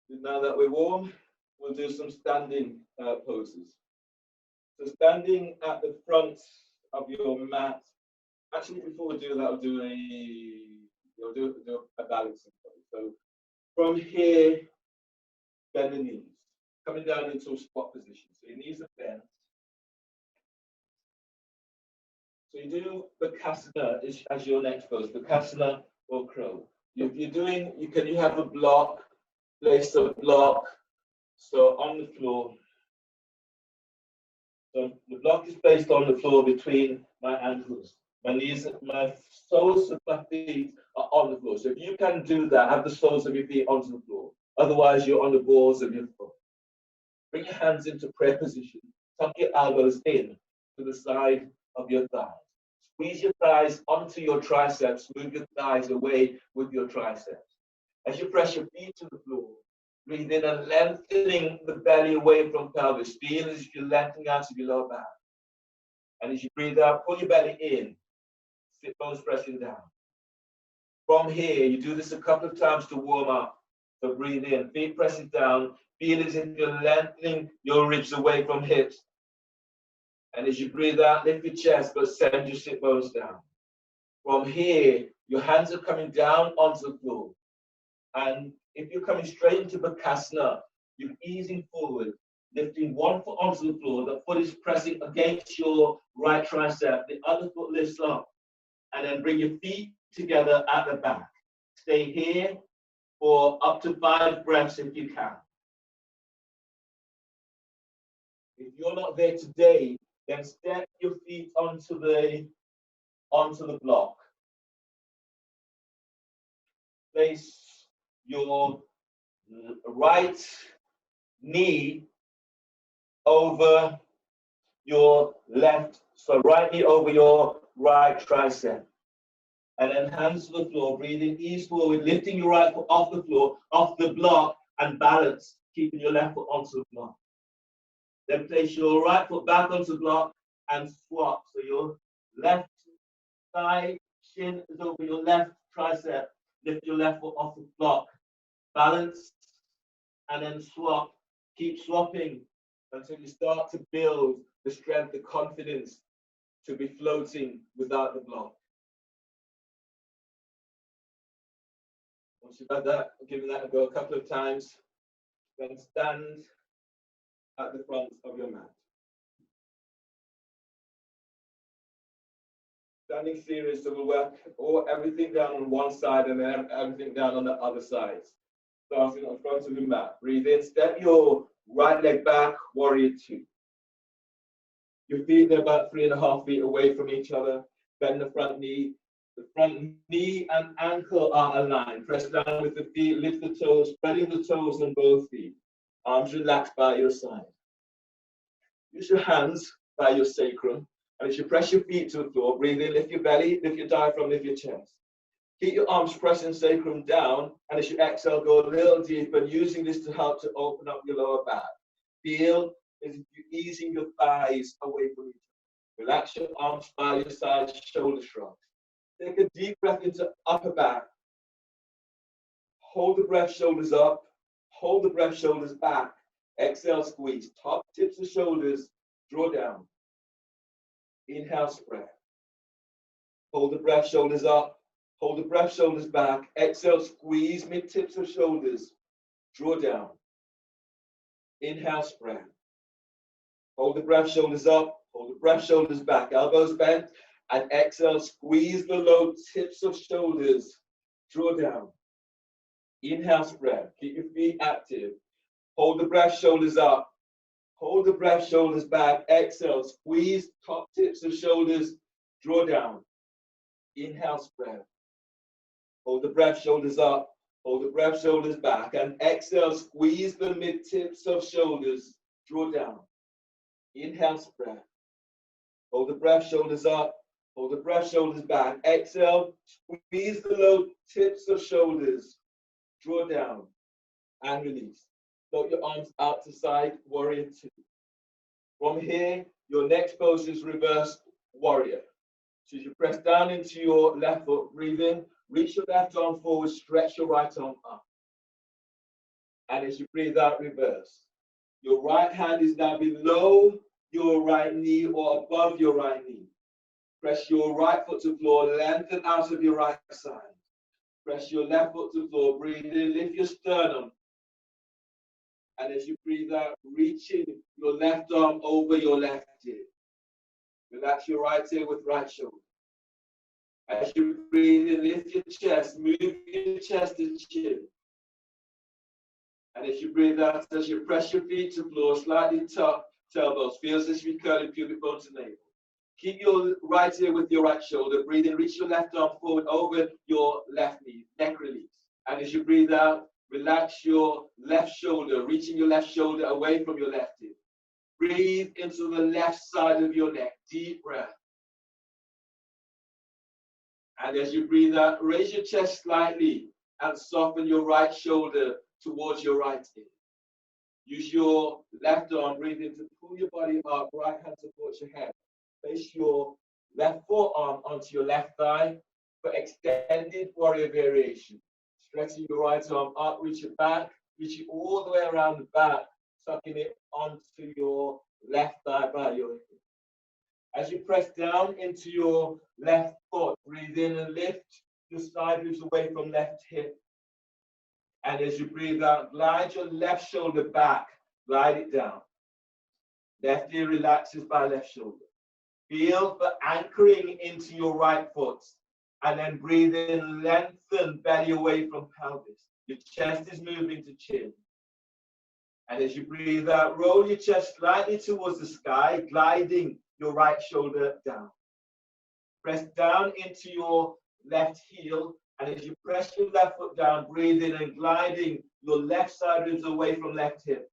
Now that we're warm, we'll do some standing poses. So standing at the front of your mat. Actually, before we do that, we'll do a balancing pose. So from here, bend the knees, coming down into a squat position. So your knees are bent. So you do Bakasana as your next pose, Bakasana or crow. If you're doing, you have a block, place a block, so on the floor. So the block is placed on the floor between my ankles. My knees, my soles of my feet are on the floor. So if you can do that, have the soles of your feet onto the floor. Otherwise, you're on the balls of your foot. Bring your hands into prayer position. Tuck your elbows in to the side of your thighs. Squeeze your thighs onto your triceps. Move your thighs away with your triceps. As you press your feet to the floor, breathe in and lengthening the belly away from pelvis. Feel as if you're lengthening out of your lower back. And as you breathe out, pull your belly in. Sit bones pressing down. From here, you do this a couple of times to warm up. So breathe in, feet pressing down. Feel as if you're lengthening your ribs away from hips. And as you breathe out, lift your chest, but send your sit bones down. From here, your hands are coming down onto the floor. And if you're coming straight into Bakasana, you're easing forward, lifting one foot onto the floor. The foot is pressing against your right tricep. The other foot lifts up. And then bring your feet together at the back. Stay here for up to 5 breaths if you can. If you're not there today, then step your feet onto the block. Place your right knee over your left, so right knee over your right tricep. And then hands to the floor, breathing, ease forward, lifting your right foot off the floor, off the block, and balance, keeping your left foot onto the block. Then place your right foot back onto the block and swap. So your left thigh, shin is over your left tricep. Lift your left foot off the block. Balance, and then swap. Keep swapping until you start to build the strength, the confidence to be floating without the block. Once you've had that, giving that a go a couple of times, then stand at the front of your mat. Standing series, so we'll work everything down on one side and then everything down on the other side. Starting on front of the mat. Breathe in, step your right leg back, warrior two. Your feet are about 3.5 feet away from each other. Bend the front knee. The front knee and ankle are aligned. Press down with the feet, lift the toes, spreading the toes on both feet. Arms relaxed by your side. Use your hands by your sacrum. And as you press your feet to the floor, breathe in, lift your belly, lift your diaphragm, lift your chest. Keep your arms pressing sacrum down, and as you exhale, go a little deeper, and using this to help to open up your lower back. Feel as if you're easing your thighs away from each other. Relax your arms by your sides, shoulder shrugs. Take a deep breath into upper back. Hold the breath, shoulders up. Hold the breath, shoulders back. Exhale, squeeze. Top tips of shoulders, draw down. Inhale, spread. Hold the breath, shoulders up. Hold the breath, shoulders back. Exhale, squeeze mid tips of shoulders. Draw down. Inhale, spread. Hold the breath, shoulders up. Hold the breath, shoulders back. Elbows bent. And exhale, squeeze the low tips of shoulders. Draw down. Inhale, spread. Keep your feet active. Hold the breath, shoulders up. Hold the breath, shoulders back. Exhale, squeeze top tips of shoulders. Draw down. Inhale, spread. Hold the breath, shoulders up. Hold the breath, shoulders back. And exhale, squeeze the mid tips of shoulders. Draw down. Inhale, spread. Hold the breath, shoulders up. Hold the breath, shoulders back. Exhale, squeeze the low tips of shoulders. Draw down and release. Float your arms out to side, warrior two. From here, your next pose is reverse warrior. So as you press down into your left foot, breathe in, reach your left arm forward, stretch your right arm up. And as you breathe out, reverse. Your right hand is now below your right knee or above your right knee. Press your right foot to the floor, lengthen out of your right side. Press your left foot to the floor, breathe in, lift your sternum. And as you breathe out, reaching your left arm over your left ear. Relax your right ear with right shoulder. As you breathe in, lift your chest, move your chest to chin. And as you breathe out, as you press your feet to the floor, slightly tuck tailbones. Feels as if you're curling pubic bone to navel. Keep your right ear with your right shoulder. Breathe in, reach your left arm forward over your left knee, neck release. And as you breathe out, relax your left shoulder, reaching your left shoulder away from your left ear. Breathe into the left side of your neck, deep breath. And as you breathe out, raise your chest slightly and soften your right shoulder towards your right ear. Use your left arm, breathe in to pull your body up, right hand supports your head. Place your left forearm onto your left thigh for extended warrior variation. Stretching your right arm up, reach it back, reaching all the way around the back, sucking it onto your left thigh by your hip. As you press down into your left foot, breathe in and lift your side ribs away from left hip. And as you breathe out, glide your left shoulder back, glide it down. Left ear relaxes by left shoulder. Feel for anchoring into your right foot. And then breathe in, lengthen belly away from pelvis. Your chest is moving to chin. And as you breathe out, roll your chest slightly towards the sky, gliding your right shoulder down. Press down into your left heel. And as you press your left foot down, breathe in and gliding your left side ribs away from left hip.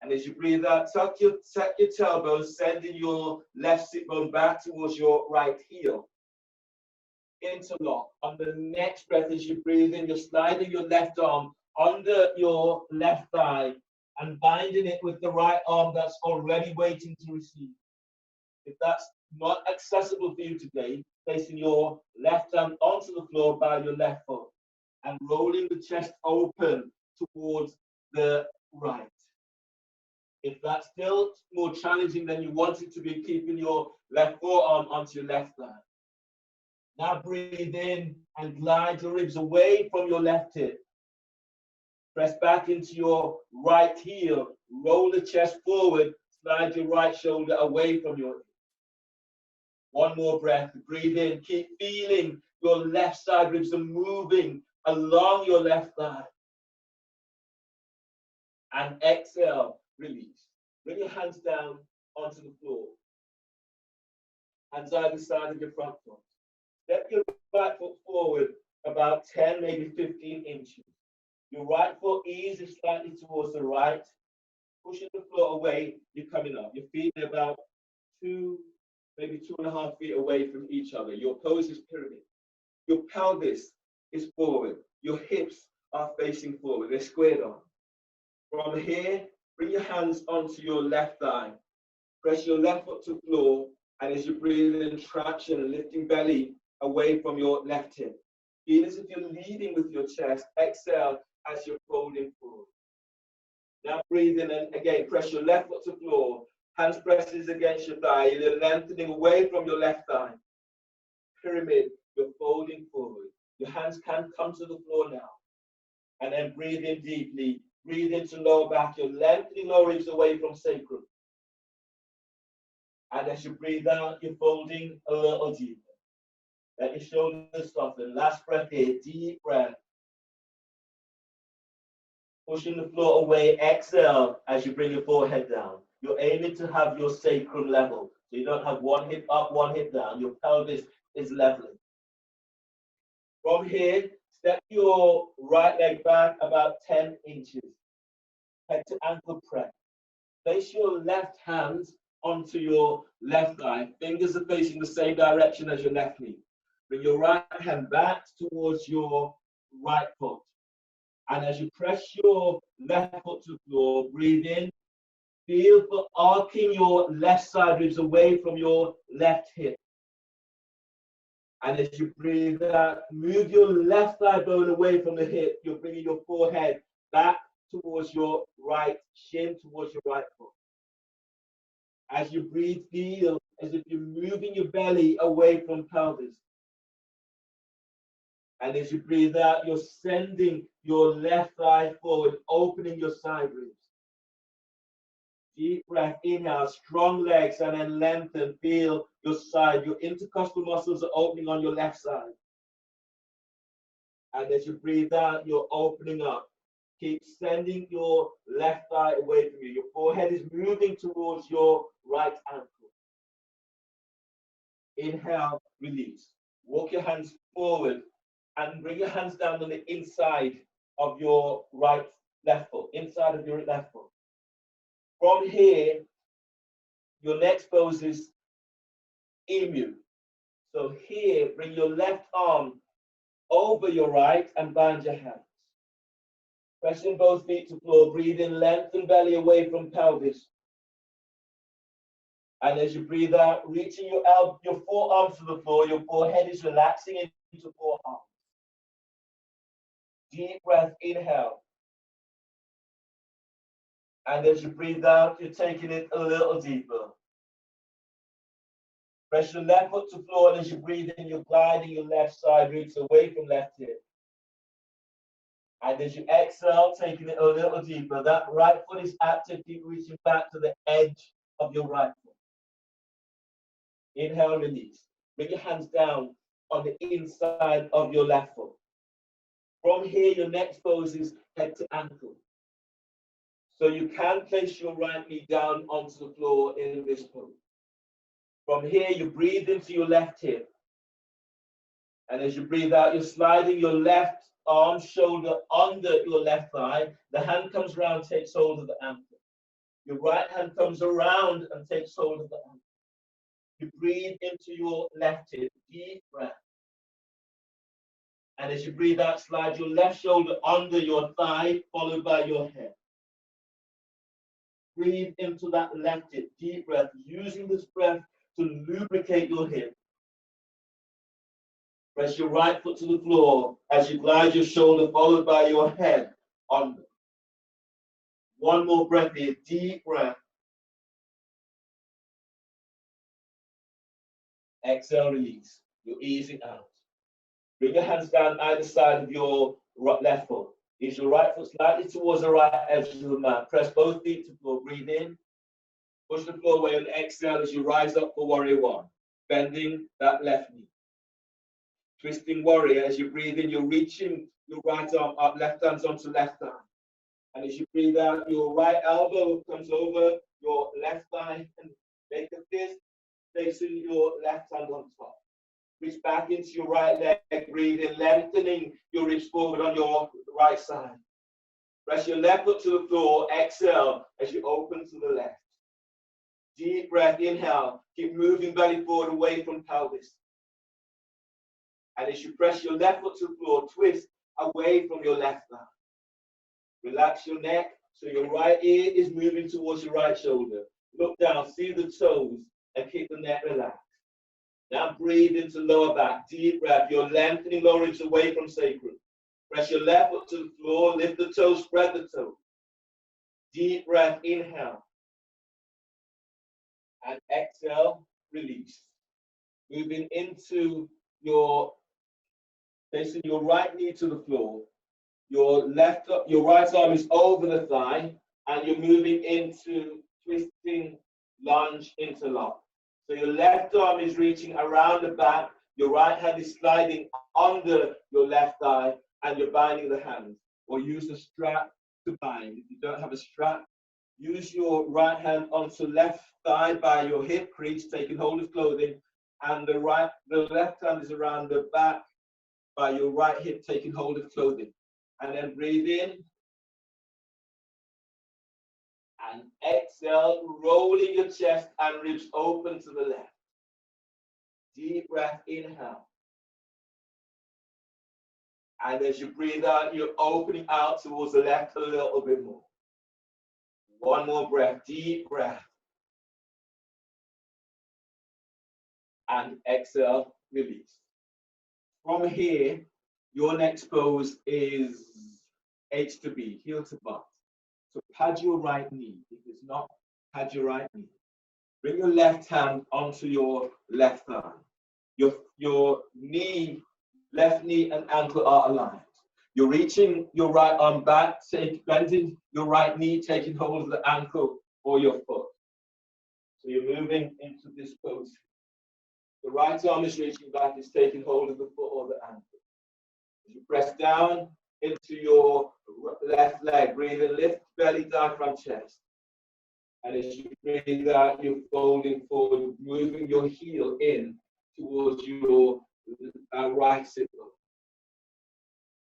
And as you breathe out, tuck your tailbone, sending your left sit bone back towards your right heel. Interlock. On the next breath, as you breathe in, you're sliding your left arm under your left thigh and binding it with the right arm that's already waiting to receive. If that's not accessible for you today, placing your left hand onto the floor by your left foot and rolling the chest open towards the right. If that's still more challenging than you want it to be, keeping your left forearm onto your left thigh. Now breathe in and glide your ribs away from your left hip. Press back into your right heel. Roll the chest forward. Slide your right shoulder away from your hip. One more breath. Breathe in. Keep feeling your left side ribs are moving along your left thigh. And exhale. Release. Bring your hands down onto the floor. Hands either side of your front foot. Step your right foot forward about 10, maybe 15 inches. Your right foot eases slightly towards the right. Pushing the floor away, you're coming up. Your feet are about 2, maybe 2.5 feet away from each other. Your pose is pyramid. Your pelvis is forward. Your hips are facing forward. They're squared on. From here, bring your hands onto your left thigh. Press your left foot to the floor, and as you breathe in, traction and lifting belly away from your left hip. Feel as if you're leading with your chest. Exhale as you're folding forward. Now breathe in and again, press your left foot to the floor. Hands presses against your thigh. You're lengthening away from your left thigh. Pyramid, you're folding forward. Your hands can come to the floor now. And then breathe in deeply. Breathe into lower back. You're lengthening lower ribs away from sacrum. And as you breathe out, you're folding a little deeper. Let your shoulders soften. Last breath here. Deep breath. Pushing the floor away. Exhale as you bring your forehead down. You're aiming to have your sacrum level. So you don't have one hip up, one hip down. Your pelvis is leveling. From here, step your right leg back about 10 inches. Head to ankle press. Place your left hand onto your left thigh. Fingers are facing the same direction as your left knee. Bring your right hand back towards your right foot. And as you press your left foot to the floor, breathe in. Feel for arcing your left side ribs away from your left hip. And as you breathe out, move your left thigh bone away from the hip. You're bringing your forehead back towards your right shin, towards your right foot. As you breathe, feel as if you're moving your belly away from pelvis. And as you breathe out, you're sending your left thigh forward, opening your side ribs. Deep breath, inhale, strong legs, and then lengthen. Feel your side. Your intercostal muscles are opening on your left side. And as you breathe out, you're opening up. Keep sending your left thigh away from you. Your forehead is moving towards your right ankle. Inhale, release. Walk your hands forward and bring your hands down on the inside of your left foot, inside of your left foot. From here, your next pose is emu. So here, bring your left arm over your right and bind your hands. Pressing both feet to the floor, breathe in, lengthen belly away from pelvis. And as you breathe out, reaching your forearms to the floor, your forehead is relaxing into forearms. Deep breath, inhale. And as you breathe out, you're taking it a little deeper. Press your left foot to the floor, and as you breathe in, you're gliding your left side ribs away from left hip. And as you exhale, taking it a little deeper, that right foot is active. Keep reaching back to the edge of your right foot. Inhale, release. Bring your hands down on the inside of your left foot. From here, your next pose is head to ankle. So you can place your right knee down onto the floor in this pose. From here, you breathe into your left hip. And as you breathe out, you're sliding your left arm, shoulder under your left thigh. The hand comes around, takes hold of the ankle. Your right hand comes around and takes hold of the ankle. You breathe into your left hip, deep breath. And as you breathe out, slide your left shoulder under your thigh, followed by your head. Breathe into that left hip, deep breath, using this breath to lubricate your hip. Press your right foot to the floor as you glide your shoulder, followed by your head, under. One more breath here, deep breath. Exhale, release. You're easing out. Bring your hands down either side of your left foot. Is your right foot slightly towards the right edge of the mat? Press both feet to the floor. Breathe in. Push the floor away and exhale as you rise up for warrior one. Bending that left knee. Twisting warrior. As you breathe in, you're reaching your right arm up, left hand's onto left arm. And as you breathe out, your right elbow comes over your left thigh and make a fist facing your left hand on top. Reach back into your right leg, breathe in, lengthening your ribs forward on your right side. Press your left foot to the floor, exhale as you open to the left. Deep breath, inhale, keep moving belly forward away from pelvis. And as you press your left foot to the floor, twist away from your left thigh. Relax your neck so your right ear is moving towards your right shoulder. Look down, see the toes, and keep the neck relaxed. Now breathe into lower back, deep breath. You're lengthening lower ribs away from sacrum. Press your left foot to the floor, lift the toes, spread the toes. Deep breath, inhale. And exhale, release. Moving into your, facing your right knee to the floor. Your right arm is over the thigh, and you're moving into twisting lunge interlock. So your left arm is reaching around the back, your right hand is sliding under your left thigh, and you're binding the hands. Or use a strap to bind. If you don't have a strap, use your right hand onto left thigh by your hip crease, taking hold of clothing, and the left hand is around the back by your right hip, taking hold of clothing. And then breathe in and exhale, rolling your chest and ribs open to the left. Deep breath, inhale. And as you breathe out, you're opening out towards the left a little bit more. One more breath, deep breath. And exhale, release. From here, your next pose is H to B, heel to butt. So pad your right knee. If it's not, pad your right knee. Bring your left hand onto your left thigh. Your knee, left knee and ankle are aligned. You're reaching your right arm back, bending your right knee, taking hold of the ankle or your foot. So you're moving into this pose. The right arm is reaching back, it's taking hold of the foot or the ankle. As you press down into your left leg, breathe in, lift belly, diaphragm, chest. And as you breathe out, you're folding forward, moving your heel in towards your right sit bone.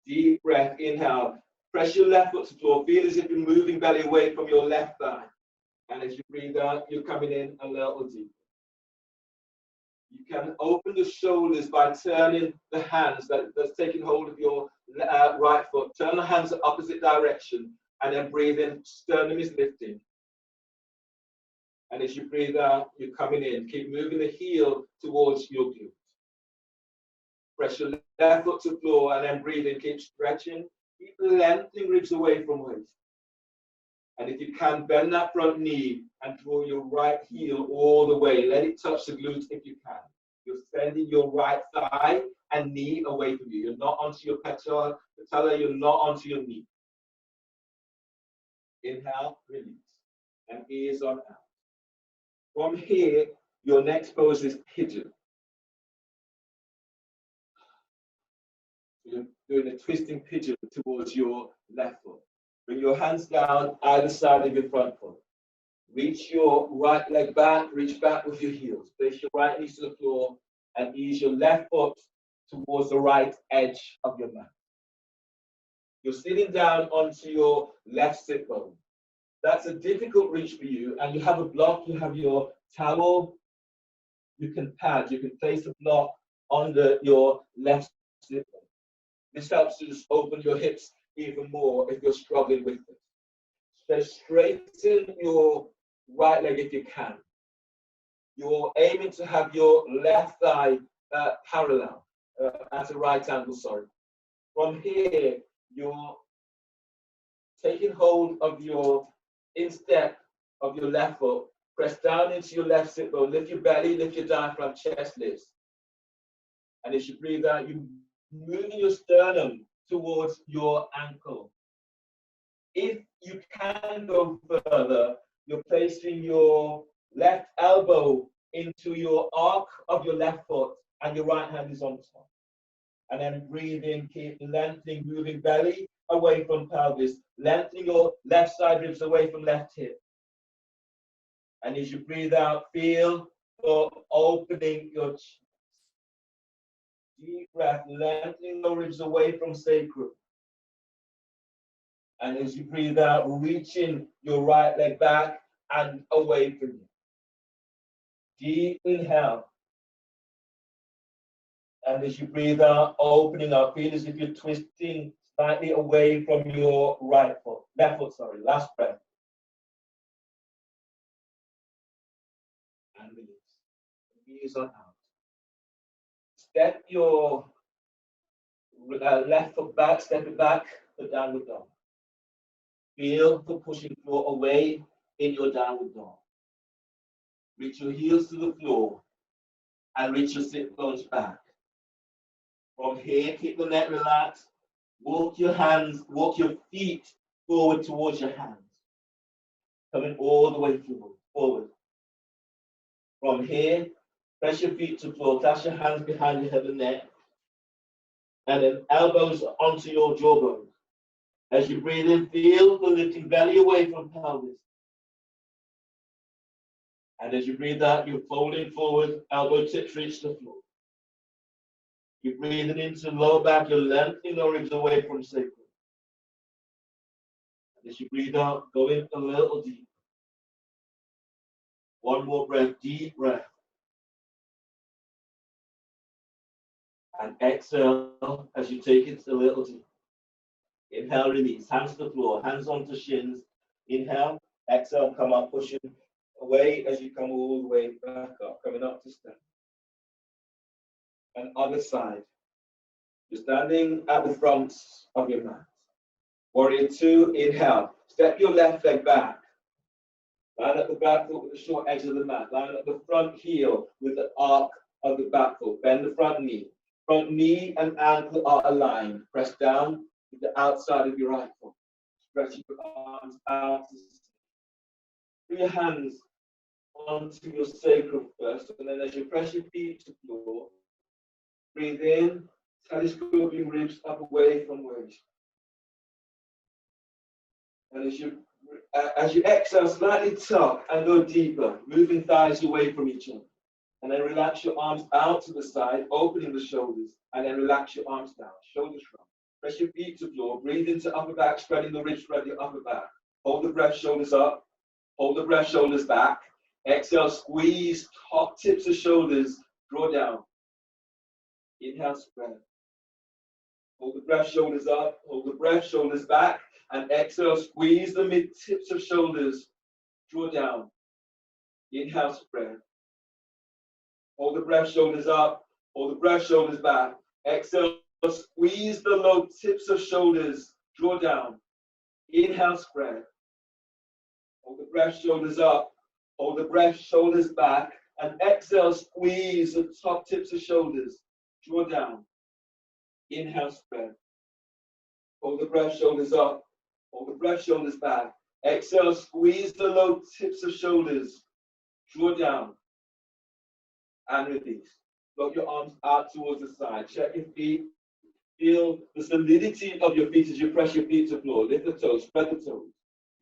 Deep breath, inhale. Press your left foot to the floor. Feel as if you're moving belly away from your left thigh. And as you breathe out, you're coming in a little deeper. You can open the shoulders by turning the hands that's taking hold of your right foot. Turn the hands the opposite direction and then breathe in. Sternum is lifting. And as you breathe out, you're coming in. Keep moving the heel towards your glute. Press your left foot to the floor and then breathe in. Keep stretching. Keep lengthening ribs away from waist. And if you can, bend that front knee and draw your right heel all the way. Let it touch the glute if you can. You're sending your right thigh and knee away from you. You're not onto your patella, you're not onto your knee. Inhale, release. And ears on out. From here, your next pose is pigeon. You're doing a twisting pigeon towards your left foot. Bring your hands down either side of your front foot. Reach your right leg back, reach back with your heels. Place your right knee to the floor and ease your left foot towards the right edge of your mat. You're sitting down onto your left sit bone. That's a difficult reach for you, and you have a block, you have your towel, you can pad, you can place a block under your left sit bone. This helps to just open your hips even more if you're struggling with this. So straighten your right leg if you can. You're aiming to have your left thigh parallel at a right angle, sorry. From here, you're taking hold of your instep of your left foot, press down into your left sit bone, lift your belly, lift your diaphragm, chest lifts. And as you breathe out, you're moving your sternum towards your ankle. If you can go further, you're placing your left elbow into your arc of your left foot and your right hand is on top. And then breathe in, keep lengthening, moving belly away from pelvis, lengthening your left side ribs away from left hip. And as you breathe out, feel for opening your chest. Deep breath, lengthening the ribs away from sacrum. And as you breathe out, reaching your right leg back and away from you. Deep inhale. And as you breathe out, opening up, feel as if you're twisting slightly away from your left foot, last breath. And release. Knees on out. Step your left foot back, step it back, the downward dog. Feel the pushing floor away in your downward dog. Reach your heels to the floor and reach your sit bones back. From here, keep the neck relaxed. Walk your feet forward towards your hands. Coming all the way forward. From here, press your feet to the floor, clasp your hands behind your head and neck. And then elbows onto your jawbone. As you breathe in, feel the lifting belly away from pelvis. And as you breathe out, you're folding forward, elbow tips reach the floor. You're breathing into lower back, you're lengthening the ribs away from sacrum. And as you breathe out, go in a little deeper. One more breath, deep breath. And exhale as you take it a little deeper. Inhale, release, hands to the floor, hands onto shins. Inhale, exhale, come up, pushing away as you come all the way back up, coming up to stand. And other side. You're standing at the front of your mat. Warrior 2, inhale. Step your left leg back. Line up the back foot with the short edge of the mat. Line up the front heel with the arc of the back foot. Bend the front knee. Front knee and ankle are aligned. Press down with the outside of your right foot. Stretch your arms out. Put your hands onto your sacrum first, and then as you press your feet to the floor, breathe in, telescoping ribs up away from waist. And as you exhale, slightly tuck and go deeper, moving thighs away from each other. And then relax your arms out to the side, opening the shoulders, and then relax your arms down, shoulders shrug. Press your feet to the floor, breathe into upper back, spreading the ribs, spread your upper back. Hold the breath, shoulders up. Hold the breath, shoulders back. Exhale, squeeze top tips of shoulders, draw down. Inhale, spread. Hold the breath, shoulders up. Hold the breath, shoulders back. And exhale, squeeze the mid tips of shoulders, draw down. Inhale, spread. Hold the breath, shoulders up. Hold the breath, shoulders back. Exhale, squeeze the low tips of shoulders, draw down. Inhale, spread. Hold the breath, shoulders up. Hold the breath, shoulders back. And exhale, squeeze the top tips of shoulders, draw down. Inhale, spread. Hold the breath, shoulders up. Hold the breath, shoulders back. Exhale, squeeze the low tips of shoulders, draw down. And release. Lock your arms out towards the side. Check your feet. Feel the solidity of your feet as you press your feet to the floor. Lift the toes, spread the toes.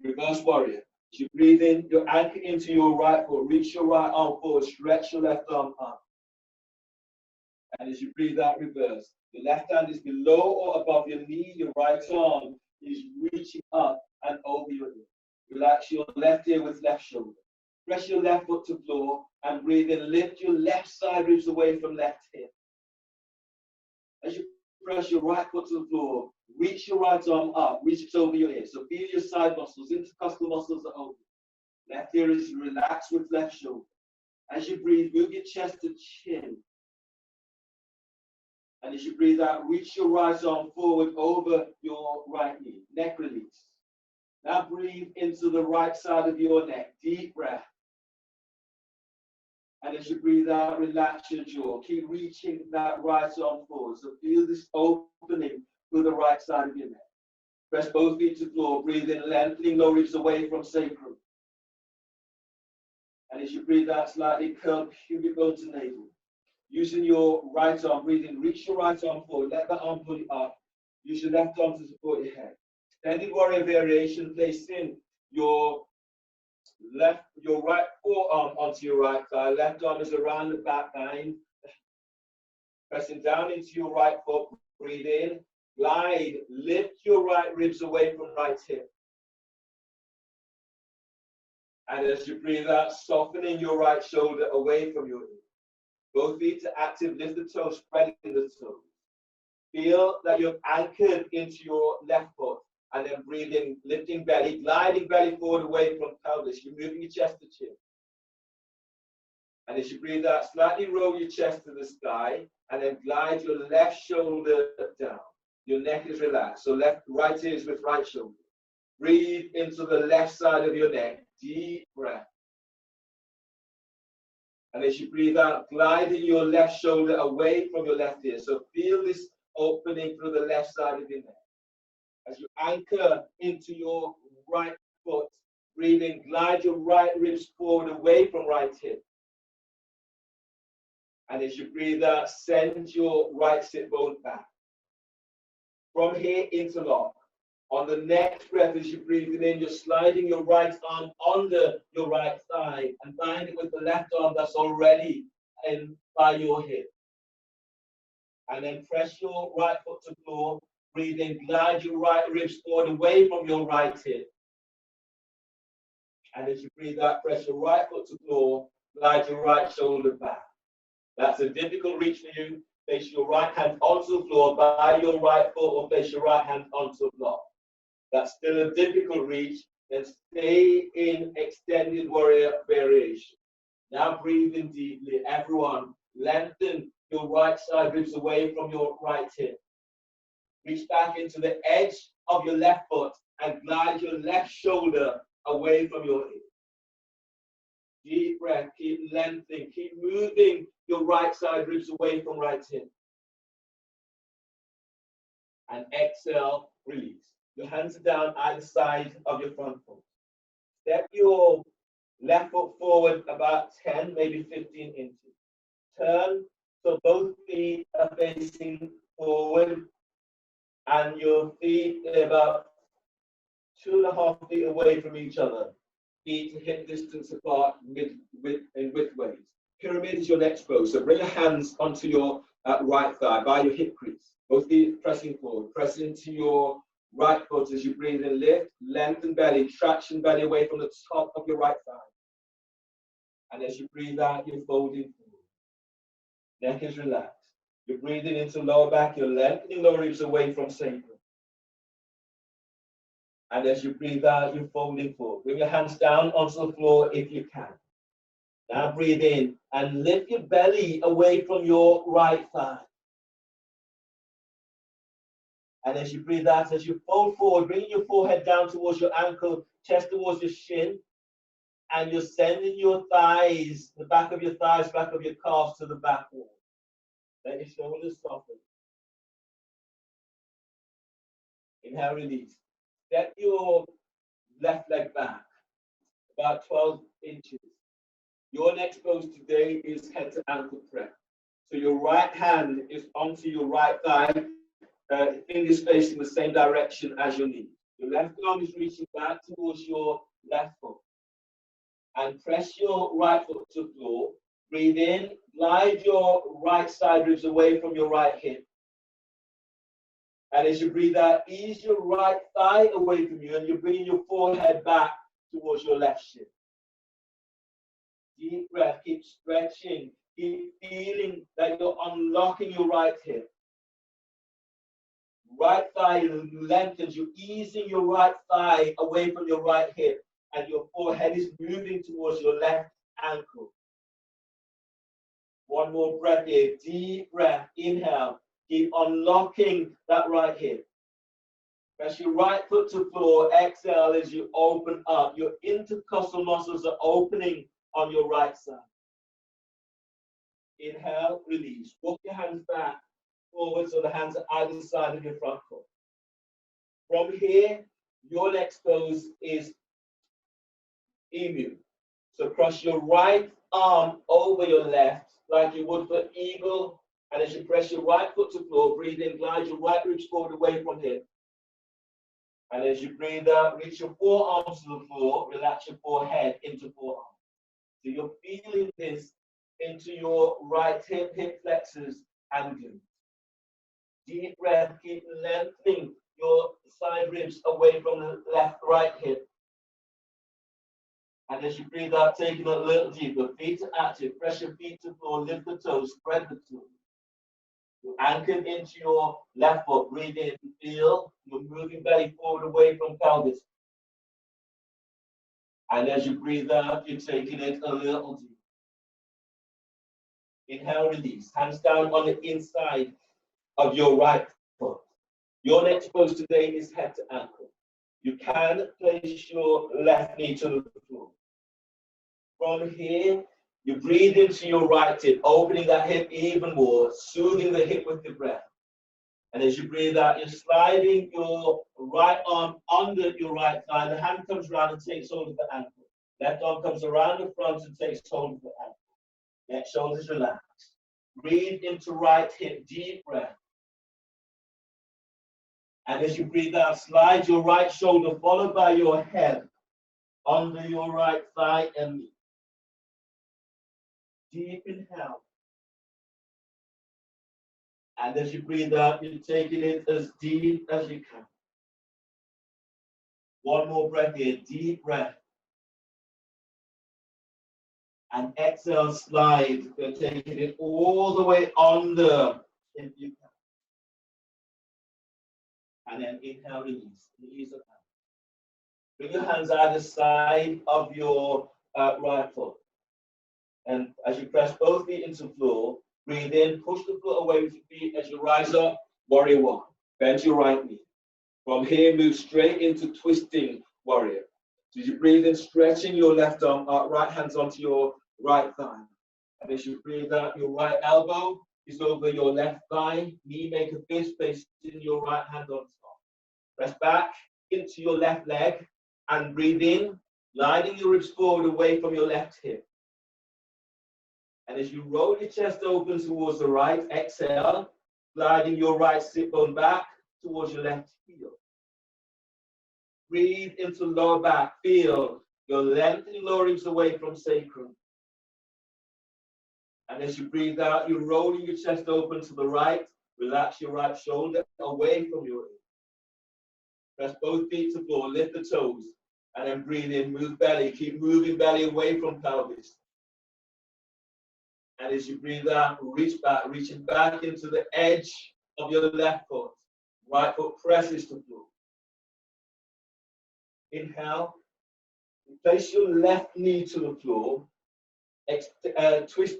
Reverse warrior. As you breathe in, you anchor into your right foot. Reach your right arm forward. Stretch your left arm up. And as you breathe out, reverse. Your left hand is below or above your knee. Your right arm is reaching up and over your knee. Relax your left ear with left shoulder. Press your left foot to the floor and breathe in. Lift your left side ribs away from left hip. As you press your right foot to the floor, reach your right arm up, reach it over your ear. So feel your side muscles, intercostal muscles are open. Left ear is relaxed with left shoulder. As you breathe, move your chest to chin. And as you breathe out, reach your right arm forward over your right knee. Neck release. Now breathe into the right side of your neck. Deep breath. And as you breathe out, relax your jaw. Keep reaching that right arm forward. So feel this opening through the right side of your neck. Press both feet to the floor. Breathe in, lengthening lower ribs away from sacrum. And as you breathe out, slightly curl pubic bone to navel. Using your right arm, breathe in, reach your right arm forward. Let that arm pull you up. Use your left arm to support your head. Extended warrior variation, placing your right forearm onto your right thigh. Left arm is around the back line. Pressing down into your right foot. Breathe in, glide, lift your right ribs away from right hip. And as you breathe out, softening your right shoulder away from your hip. Both feet are active, lift the toes, spreading the toes. Feel that you're anchored into your left foot. And then breathe in, lifting belly, gliding belly forward away from pelvis. You're moving your chest to chin. And as you breathe out, slightly roll your chest to the sky. And then glide your left shoulder down. Your neck is relaxed. So right ear is with right shoulder. Breathe into the left side of your neck. Deep breath. And as you breathe out, gliding your left shoulder away from your left ear. So feel this opening through the left side of your neck. As you anchor into your right foot, breathing, glide your right ribs forward away from right hip. And as you breathe out, send your right sit bone back. From here, interlock. On the next breath, as you're breathing in, you're sliding your right arm under your right thigh and bind it with the left arm that's already in by your hip. And then press your right foot to the floor. Breathe in, glide your right ribs forward away from your right hip. And as you breathe out, press your right foot to the floor, glide your right shoulder back. That's a difficult reach for you. Place your right hand onto the floor by your right foot or place your right hand onto the block. That's still a difficult reach. Then stay in extended warrior variation. Now breathe in deeply. Everyone, lengthen your right side ribs away from your right hip. Reach back into the edge of your left foot and glide your left shoulder away from your hip. Deep breath, keep lengthening, keep moving your right side ribs away from right hip. And exhale, release. Your hands are down either side of your front foot. Step your left foot forward about 10, maybe 15 inches. Turn so both feet are facing forward and your feet are about 2.5 feet away from each other. Feet hip distance apart widthways. Pyramid is your next pose. So bring your hands onto your right thigh by your hip crease. Both feet pressing forward. Press into your right foot as you breathe in, lift, lengthen belly, traction belly away from the top of your right thigh. And as you breathe out, you're folding forward. Neck is relaxed. You're breathing into lower back, you're lengthening lower ribs away from sacrum. And as you breathe out, you're folding forward. Bring your hands down onto the floor if you can. Now breathe in and lift your belly away from your right thigh. And as you breathe out, as you fold forward, bringing your forehead down towards your ankle, chest towards your shin, and you're sending your thighs, the back of your thighs, back of your calves to the back wall. Let your shoulders soften. Inhale, release. Step your left leg back, about 12 inches. Your next pose today is head to ankle press. So your right hand is onto your right thigh, fingers facing the same direction as your knee. Your left arm is reaching back towards your left foot. And press your right foot to the floor. Breathe in, glide your right side ribs away from your right hip. And as you breathe out, ease your right thigh away from you and you're bringing your forehead back towards your left shin. Deep breath, keep stretching, keep feeling that you're unlocking your right hip. Right thigh lengthens, you're easing your right thigh away from your right hip and your forehead is moving towards your left ankle. One more breath here, deep breath, inhale. Keep unlocking that right hip. Press your right foot to floor. Exhale as you open up. Your intercostal muscles are opening on your right side. Inhale, release. Walk your hands back, forward, so the hands are either side of your front foot. From here, your next pose is emu. So cross your right arm over your left, like you would for eagle. And as you press your right foot to floor, breathe in, glide your right ribs forward away from hip. And as you breathe out, reach your forearms to the floor, relax your forehead into forearm. So you're feeling this into your right hip, hip flexors and glutes. Deep breath, keep lengthening your side ribs away from the left, right hip. And as you breathe out, taking a little deeper, feet are active, press your feet to the floor, lift the toes, spread the toes. You're anchored into your left foot, breathe in, feel you're moving belly forward away from pelvis. And as you breathe out, you're taking it a little deeper. Inhale, release. Hands down on the inside of your right foot. Your next pose today is head to ankle. You can place your left knee to the floor. From here, you breathe into your right hip, opening that hip even more, soothing the hip with the breath. And as you breathe out, you're sliding your right arm under your right thigh. The hand comes around and takes hold of the ankle. Left arm comes around the front and takes hold of the ankle. Neck shoulders relaxed. Breathe into right hip, deep breath. And as you breathe out, slide your right shoulder followed by your head under your right thigh and knee. Deep inhale. And as you breathe out, you're taking it as deep as you can. One more breath here, deep breath. And exhale, slide. You're taking it all the way under if you can. And then inhale, release. Release the hand. Bring your hands either side of your right foot. And as you press both feet into the floor, breathe in, push the foot away with your feet as you rise up, warrior one. Bend your right knee. From here, move straight into twisting warrior. So as you breathe in, stretching your left arm, right hands onto your right thigh. And as you breathe out, your right elbow is over your left thigh. Knee make a fist, placing your right hand on top. Press back into your left leg and breathe in, gliding your ribs forward away from your left hip. And as you roll your chest open towards the right, exhale, gliding your right sit bone back towards your left heel. Breathe into lower back, feel your lengthening lower ribs away from sacrum. And as you breathe out, you're rolling your chest open to the right, relax your right shoulder away from your hip. Press both feet to the floor, lift the toes, and then breathe in, move belly, keep moving belly away from pelvis. And as you breathe out, reach back, reaching back into the edge of your left foot. Right foot presses to the floor. Inhale. Place your left knee to the floor. Twist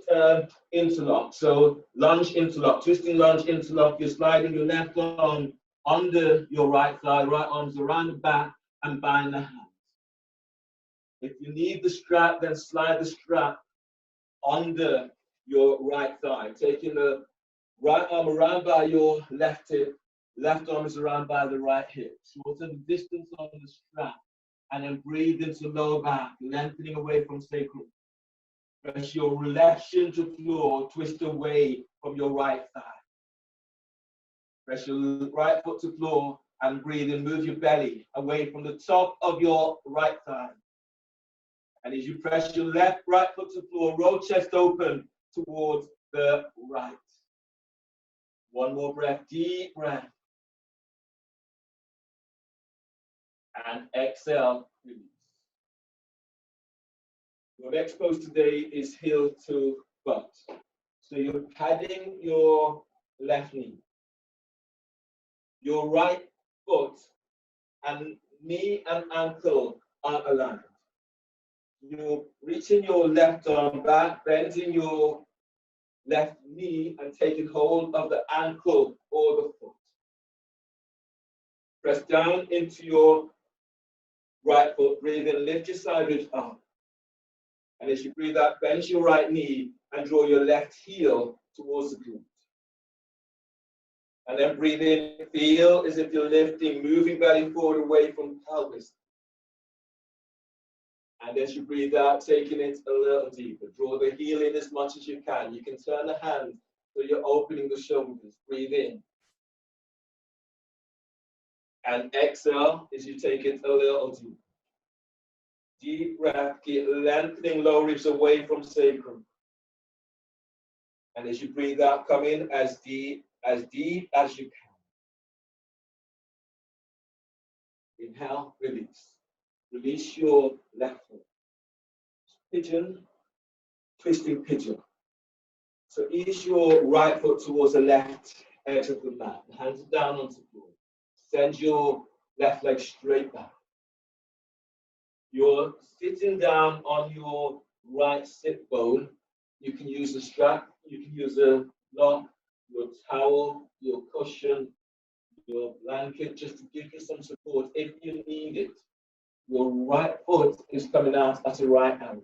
interlock. So lunge interlock, twisting lunge interlock. You're sliding your left arm under your right thigh, right arms around the back and bind the hands. If you need the strap, then slide the strap under your right thigh, taking the right arm around by your left hip, left arm is around by the right hip. Shorten the distance on the strap, and then breathe into lower back, lengthening away from sacrum. Press your left shin to floor, twist away from your right thigh. Press your right foot to floor and breathe and move your belly away from the top of your right thigh. And as you press your right foot to floor, roll chest open towards the right. One more breath, deep breath. And exhale, release. Your next pose today is heel to butt. So you're padding your left knee. Your right foot and knee and ankle are aligned. You're reaching your left arm back, bending your left knee and taking hold of the ankle or the foot. Press down into your right foot. Breathe in, lift your side ribs up. And as you breathe out, bend your right knee and draw your left heel towards the glute. And then breathe in, feel as if you're lifting, moving belly forward away from pelvis. And as you breathe out, taking it a little deeper. Draw the heel in as much as you can. You can turn the hand so you're opening the shoulders. Breathe in. And exhale as you take it a little deeper. Deep breath, keep lengthening low ribs away from sacrum. And as you breathe out, come in as deep as you can. Inhale, release. Release your left foot. Pigeon, twisting pigeon. So ease your right foot towards the left edge of the mat. Hands down onto the floor. Send your left leg straight back. You're sitting down on your right sit bone. You can use a strap, you can use a lock, your towel, your cushion, your blanket, just to give you some support if you need it. Your right foot is coming out at a right angle.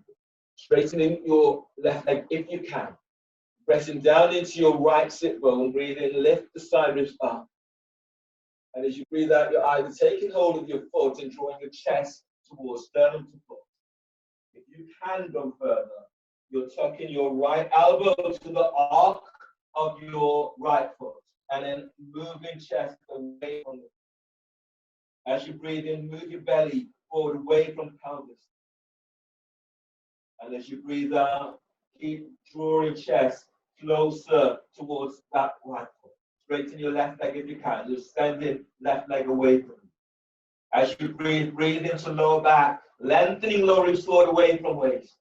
Straightening your left leg if you can. Pressing down into your right sit bone, breathe in, lift the side ribs up. And as you breathe out, you're either taking hold of your foot and drawing your chest towards sternum to foot. If you can go further, you're tucking your right elbow to the arc of your right foot and then moving chest away from it. As you breathe in, move your belly forward away from pelvis. And as you breathe out, keep drawing chest closer towards that right foot. Straighten your left leg if you can. Just extending left leg away from you. As you breathe, breathe into lower back, lengthening lower ribs forward away from waist.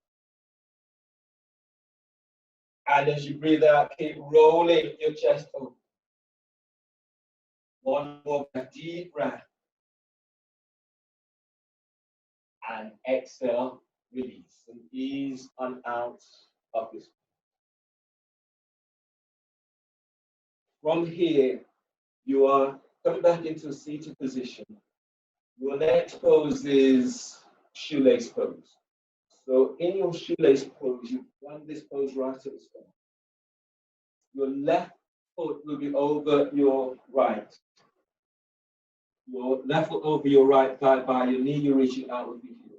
And as you breathe out, keep rolling your chest over. One more deep breath. And exhale, release, and ease on out of this. From here, you are coming back into a seated position. Your next pose is shoelace pose. So in your shoelace pose, you want this pose right at the start. Your left foot will be over your right. Your left foot over your right thigh by your knee, you're reaching out with your heel.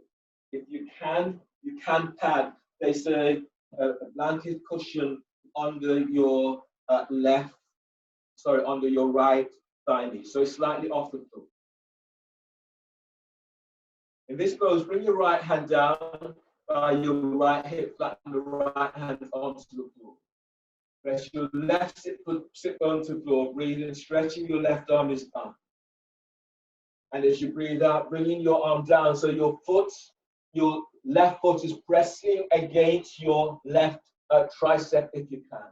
If you can pad, they say, a blanket cushion under your under your right thigh knee. So it's slightly off the floor. In this pose, bring your right hand down by your right hip, flatten the right hand onto the floor. Press your left sit bone to the floor, breathing, stretching your left arm is up. And as you breathe out, bringing your arm down so your left foot is pressing against your left tricep if you can.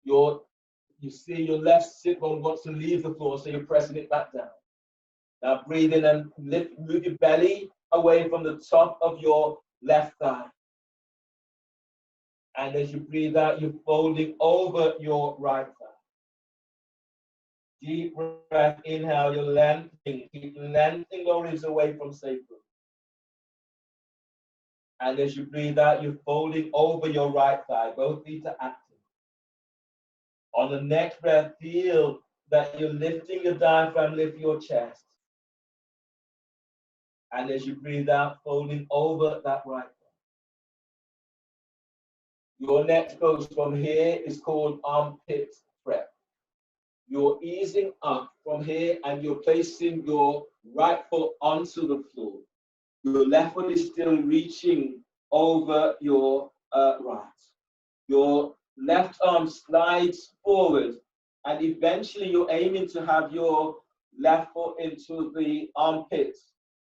You see your left sit bone wants to leave the floor, so you're pressing it back down. Now breathe in and move your belly away from the top of your left thigh. And as you breathe out, you're folding over your right thigh. Deep breath, inhale, you're lengthening. Keep lengthening lower ribs away from sacrum. And as you breathe out, you're folding over your right thigh. Both feet are active. On the next breath, feel that you're lifting your diaphragm, lift your chest. And as you breathe out, folding over that right thigh. Your next pose from here is called armpit prep. You're easing up from here and you're placing your right foot onto the floor. Your left foot is still reaching over your right. Your left arm slides forward and eventually you're aiming to have your left foot into the armpit.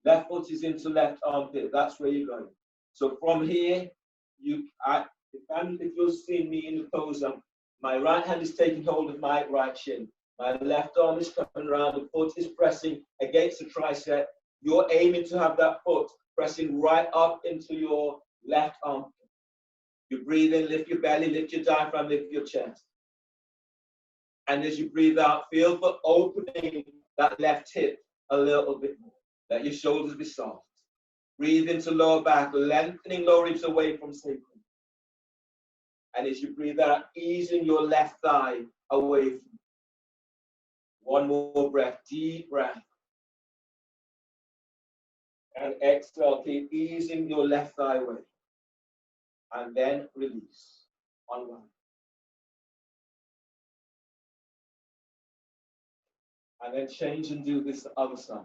Left foot is into left armpit. That's where you're going. So from here, if you're seeing me in the pose, my right hand is taking hold of my right shin. My left arm is coming around, the foot is pressing against the tricep. You're aiming to have that foot pressing right up into your left arm. You breathe in, lift your belly, lift your diaphragm, lift your chest. And as you breathe out, feel for opening that left hip a little bit more. Let your shoulders be soft. Breathe into lower back, lengthening lower ribs away from sacrum. And as you breathe out, easing your left thigh away from you. One more breath, deep breath. And exhale, keep easing your left thigh away. And then release. Unwind. And then change and do this other side.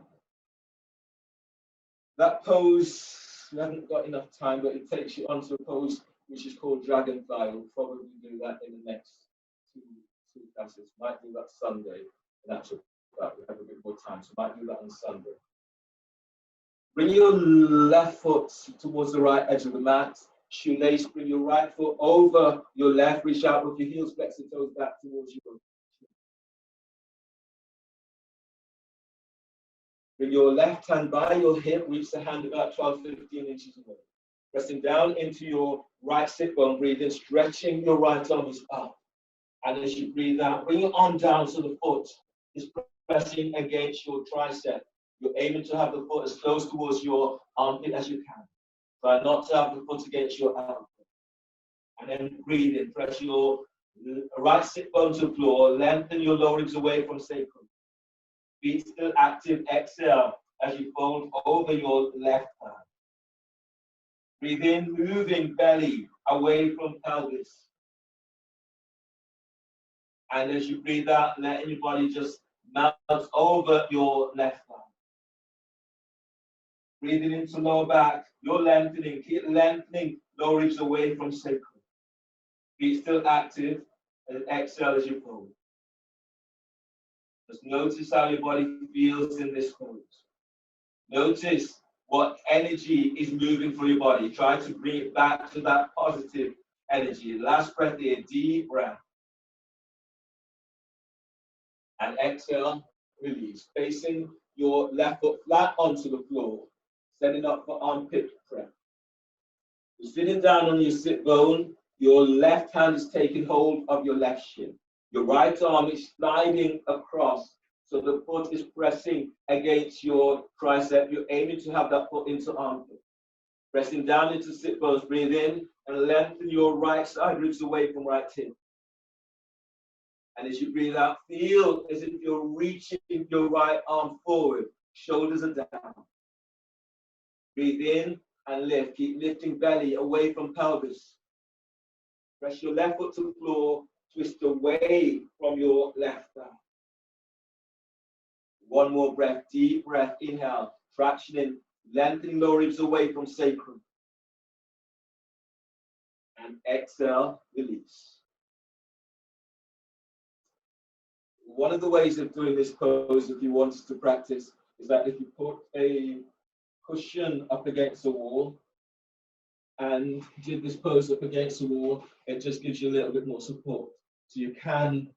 That pose, we haven't got enough time, but it takes you onto a pose which is called Dragonfly. We'll probably do that in the next two classes. Might do that Sunday. In actual fact, we have a bit more time, so might do that on Sunday. Bring your left foot towards the right edge of the mat. Shoelace, bring your right foot over your left. Reach out with your heels, flex the toes back towards you. Bring your left hand by your hip, reach the hand about 12-15 inches away. Pressing down into your right sit bone, breathe in, stretching your right arm is up. And as you breathe out, bring your arm down so the foot is pressing against your tricep. You're aiming to have the foot as close towards your armpit as you can. Try not to have the foot against your elbow. And then breathe in, press your right sit bone to the floor, lengthen your lower ribs away from sacrum. Feet still active, exhale as you fold over your left hand. Breathe in, moving belly away from pelvis. And as you breathe out, letting your body just melt over your left hand. Breathing into lower back, you're lengthening, keep lengthening lower ribs away from sacrum. Feet still active, and exhale as you fold. Just notice how your body feels in this pose. Notice what energy is moving through your body. Try to bring it back to that positive energy. Last breath here, deep breath. And exhale, release. Facing your left foot flat onto the floor. Setting up for armpit press. You're sitting down on your sit bone. Your left hand is taking hold of your left shin. Your right arm is sliding across, so the foot is pressing against your tricep. You're aiming to have that foot into armpit. Pressing down into sit bones, breathe in and lengthen your right side ribs away from right hip. And as you breathe out, feel as if you're reaching your right arm forward, shoulders are down. Breathe in and lift. Keep lifting belly away from pelvis. Press your left foot to the floor. Twist away from your left thigh. One more breath, deep breath, inhale, traction in, lengthening lower ribs away from sacrum. And exhale, release. One of the ways of doing this pose, if you wanted to practice, is that if you put a cushion up against the wall and did this pose up against the wall, it just gives you a little bit more support. So you can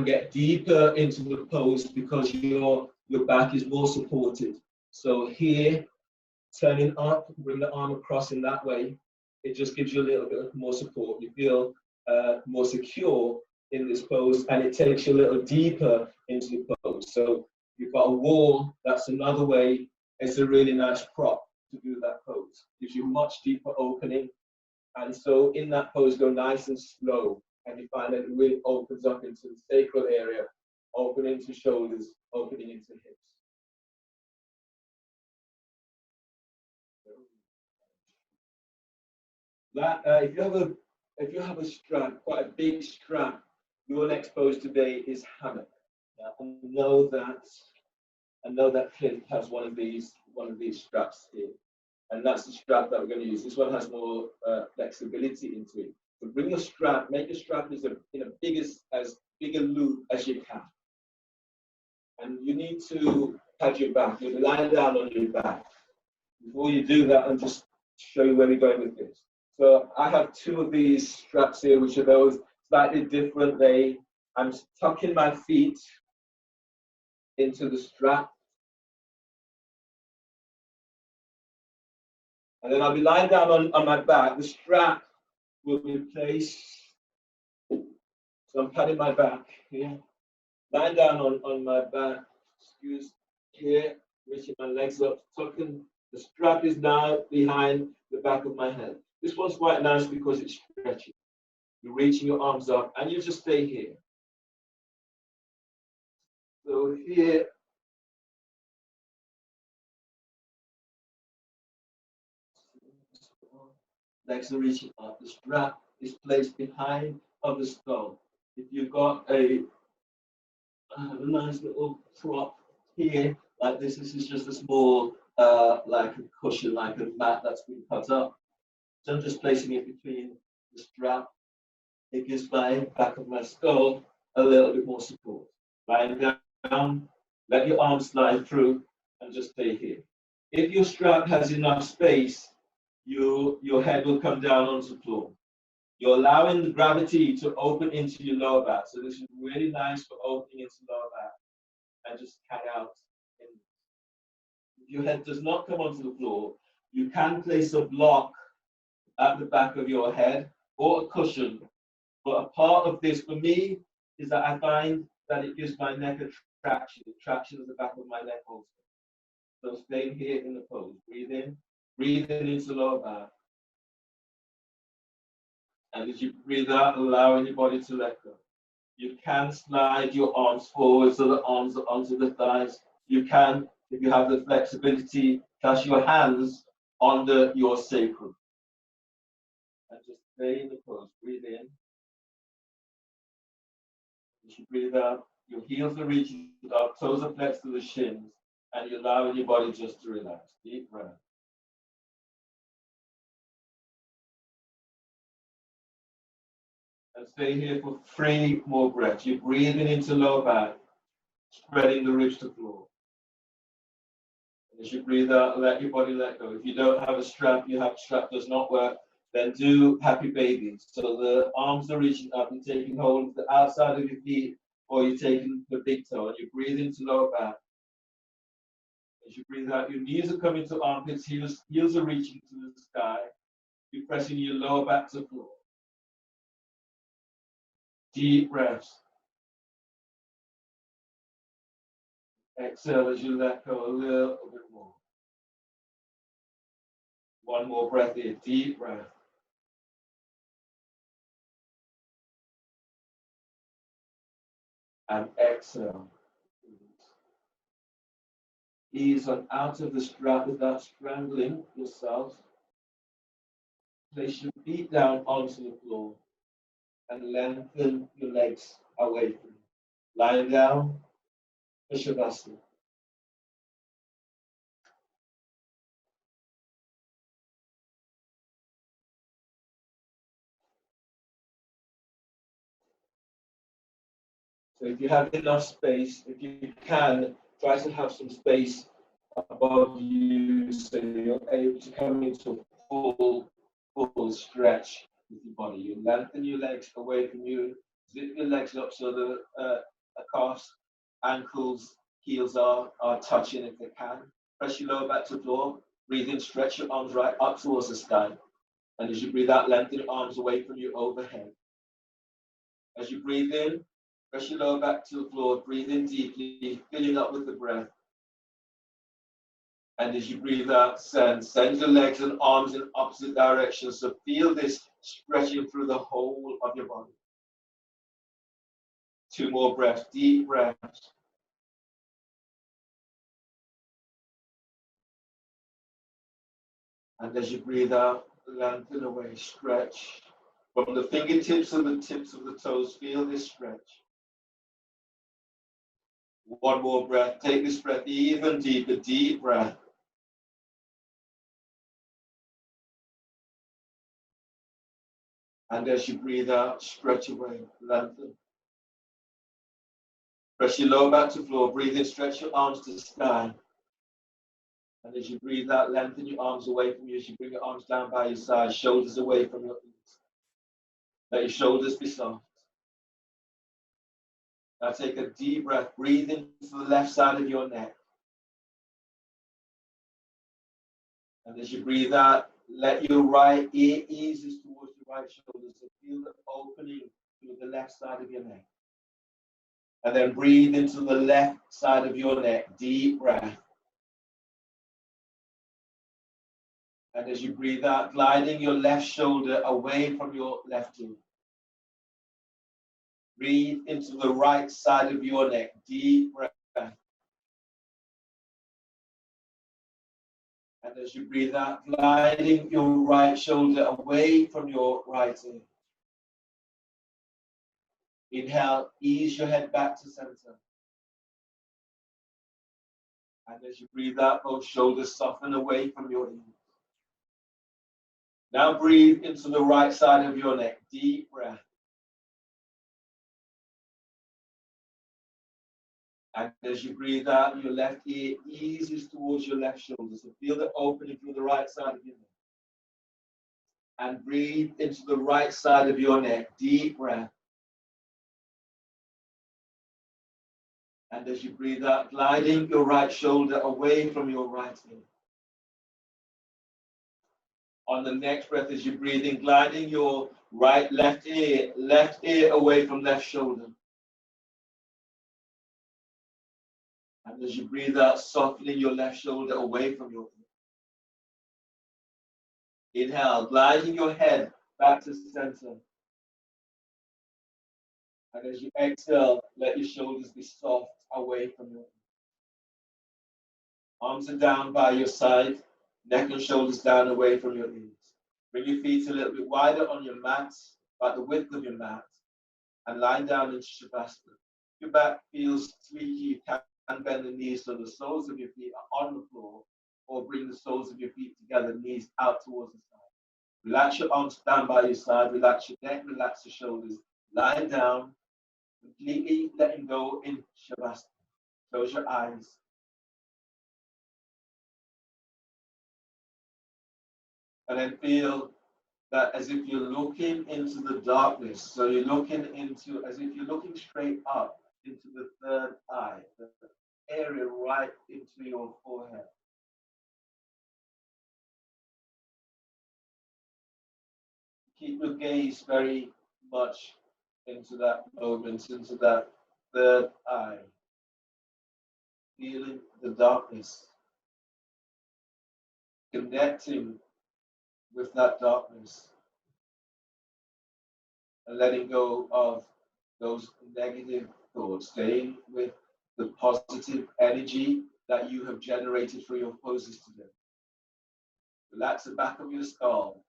get deeper into the pose because your back is more supported. So here, turning up, bring the arm across in that way, it just gives you a little bit more support. You feel more secure in this pose, and it takes you a little deeper into the pose. So you've got a wall, that's another way. It's a really nice prop to do that pose. Gives you much deeper opening. And so in that pose, go nice and slow. And you find that it really opens up into the sacral area, opening into shoulders, opening into hips. That if you have a strap, quite a big strap, your next pose today is hammock. Now, I know that Cliff has one of these straps here, and that's the strap that we're going to use. This one has more flexibility into it. So bring your strap, make your strap in as big a loop as you can. And you need to pad your back. You'll lie down on your back. Before you do that, I'll just show you where we're going with this. So I have two of these straps here, which are those slightly different. I'm tucking my feet into the strap. And then I'll be lying down on my back. The strap will be placed. So I'm patting my back here. Lying down on my back. Excuse Here, reaching my legs up, tucking. The strap is now behind the back of my head. This one's quite nice because it's stretchy. You're reaching your arms up and you just stay here. So here, legs are reaching up. The strap is placed behind of the skull. If you've got a nice little prop here, like this is just a small, like a cushion, like a mat that's been cut up. So I'm just placing it between the strap. It gives my back of my skull a little bit more support. Lying down, let your arms slide through and just stay here. If your strap has enough space, your head will come down onto the floor. You're allowing the gravity to open into your lower back. So this is really nice for opening into lower back and just hang out. If your head does not come onto the floor, you can place a block at the back of your head or a cushion. But a part of this for me is that I find that it gives my neck a traction. It tractions at the back of my neck also. So staying here in the pose. Breathe in into lower back. And as you breathe out, allowing your body to let go. You can slide your arms forward so the arms are onto the thighs. You can, if you have the flexibility, touch your hands under your sacrum. And just stay in the pose. Breathe in. As you breathe out, your heels are reaching up, toes are flexed to the shins, and you're allowing your body just to relax. Deep breath. And stay here for 3 more breaths. You're breathing into lower back, spreading the ribs to floor. And as you breathe out, let your body let go. If you don't have a strap, strap does not work, then do happy baby. So the arms are reaching up, you're taking hold of the outside of your feet, or you're taking the big toe, and you breathe into lower back. As you breathe out, your knees are coming to armpits, heels are reaching to the sky. You're pressing your lower back to floor. Deep breaths. Exhale as you let go a little bit more. One more breath here, deep breath. And exhale. Ease on out of the strap without strangling yourself. Place your feet down onto the floor and lengthen your legs away from you. Lying down, Shavasana. So if you have enough space, if you can, try to have some space above you so you're able to come into a full stretch with your body. You lengthen your legs away from you, zip your legs up so the calves, ankles, heels are touching if they can. Press your lower back to the floor. Breathe in, stretch your arms right up towards the sky. And as you breathe out, lengthen your arms away from you overhead. As you breathe in, press your lower back to the floor. Breathe in deeply, filling up with the breath. And as you breathe out, send your legs and arms in opposite directions. So feel this stretching through the whole of your body. 2 more breaths, deep breaths. And as you breathe out, lengthen away, stretch. From the fingertips to the tips of the toes, feel this stretch. 1 more breath. Take this breath even deeper, deep breath. And as you breathe out, stretch away, lengthen. Press your lower back to the floor. Breathe in, stretch your arms to the sky. And as you breathe out, lengthen your arms away from you as you bring your arms down by your side, shoulders away from your feet. Let your shoulders be soft. Now take a deep breath. Breathe into the left side of your neck. And as you breathe out, let your right ear eases towards your right shoulder. So feel the opening through the left side of your neck. And then breathe into the left side of your neck, deep breath. And as you breathe out, gliding your left shoulder away from your left ear. Breathe into the right side of your neck, deep breath. And as you breathe out, gliding your right shoulder away from your right ear. Inhale, ease your head back to center. And as you breathe out, both shoulders soften away from your ears. Now breathe into the right side of your neck, deep breath. And as you breathe out, your left ear eases towards your left shoulder. So feel the opening through the right side of your neck. And breathe into the right side of your neck, deep breath. And as you breathe out, gliding your right shoulder away from your right ear. On the next breath, as you breathe in, gliding your left ear away from left shoulder. And as you breathe out, softening your left shoulder away from your ear. Inhale, gliding your head back to center. And as you exhale, let your shoulders be soft away from your ear. Arms are down by your side, neck and shoulders down away from your ears. Bring your feet a little bit wider on your mat, about the width of your mat, and lie down in Shavasana. If your back feels squeaky, you can bend the knees so the soles of your feet are on the floor, or bring the soles of your feet together, knees out towards the side. Relax your arms down by your side, relax your neck, relax your shoulders. Lie down, completely letting go in Shavasana. Close your eyes. And then feel that as if you're looking into the darkness. So you're looking into, as if you're looking straight up into the third eye, the area right into your forehead. Keep your gaze very much into that moment, into that third eye. Feeling the darkness. Connecting with that darkness. And letting go of those negative thoughts. Staying with the positive energy that you have generated through your poses today. Relax the back of your skull.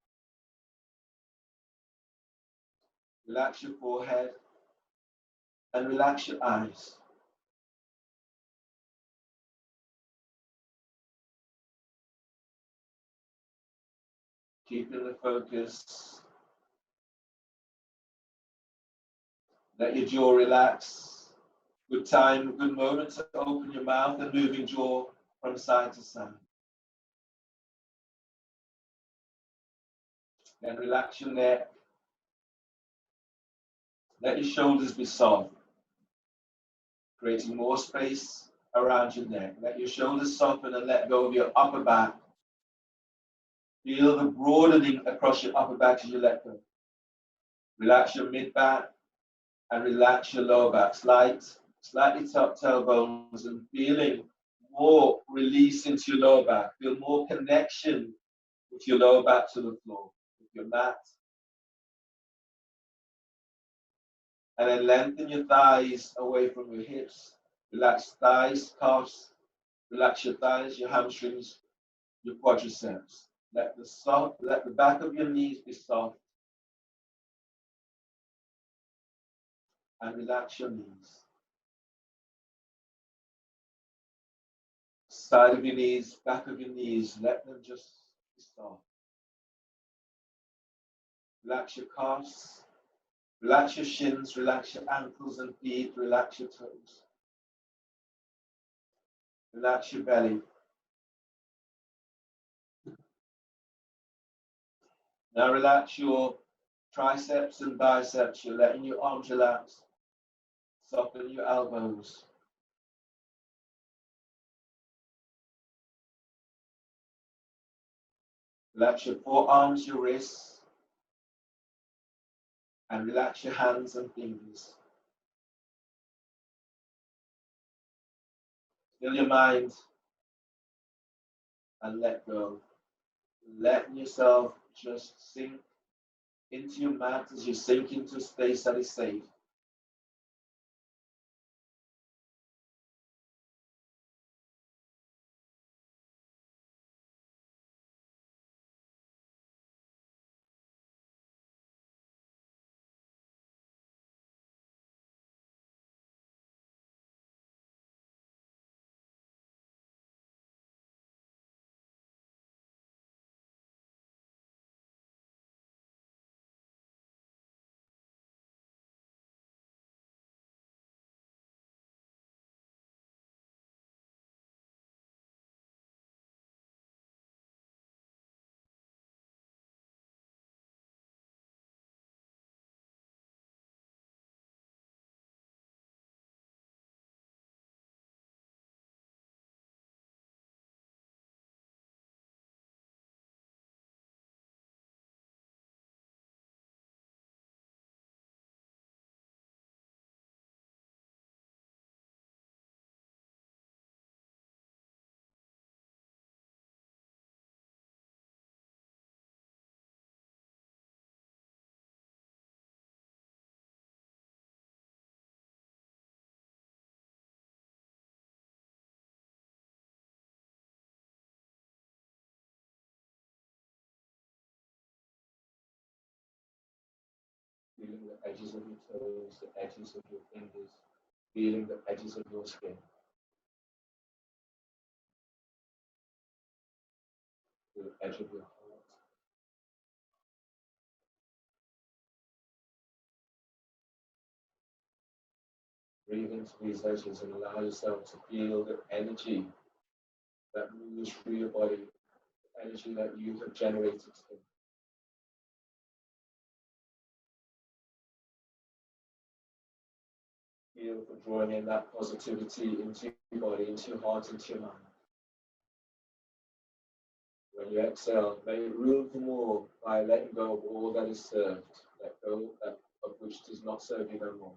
Relax your forehead. And relax your eyes. Keeping the focus. Let your jaw relax. Good time, good moment to open your mouth and moving jaw from side to side. Then relax your neck. Let your shoulders be soft, creating more space around your neck. Let your shoulders soften and let go of your upper back. Feel the broadening across your upper back as you let go. Relax your mid back and relax your lower back. Slightly tuck tailbones and feeling more release into your lower back. Feel more connection with your lower back to the floor, with your mat. And then lengthen your thighs away from your hips. Relax thighs, calves. Relax your thighs, your hamstrings, your quadriceps. Let the back of your knees be soft. And relax your knees. Side of your knees, back of your knees, let them just be soft. Relax your calves. Relax your shins, relax your ankles and feet, relax your toes. Relax your belly. Now relax your triceps and biceps. You're letting your arms relax. Soften your elbows. Relax your forearms, your wrists. And relax your hands and fingers. Fill your mind and let go. Letting yourself just sink into your mat as you sink into a space that is safe. Feeling the edges of your toes, the edges of your fingers, feeling the edges of your skin. The edge of your heart. Breathe into these edges and allow yourself to feel the energy that moves through your body, the energy that you have generated today. Feel for drawing in that positivity into your body, into your heart, into your mind. When you exhale, make room for more by letting go of all that is served. Let go of which does not serve you no more.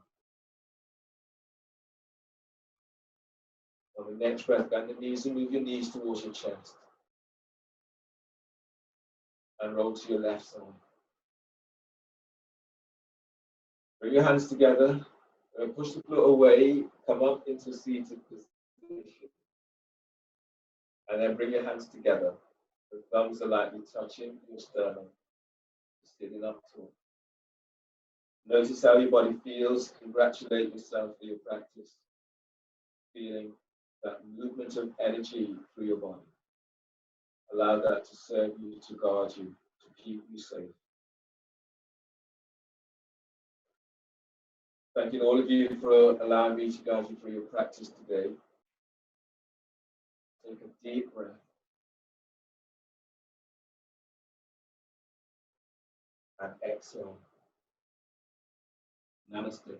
On the next breath, bend the knees and move your knees towards your chest. And roll to your left side. Bring your hands together. And push the foot away. Come up into seated position. And then bring your hands together. The thumbs are lightly touching your sternum. Sitting up tall. Notice how your body feels. Congratulate yourself for your practice. Feeling that movement of energy through your body. Allow that to serve you, to guard you, to keep you safe. Thanking all of you for allowing me to guide you through your practice today. Take a deep breath. And exhale. Namaste.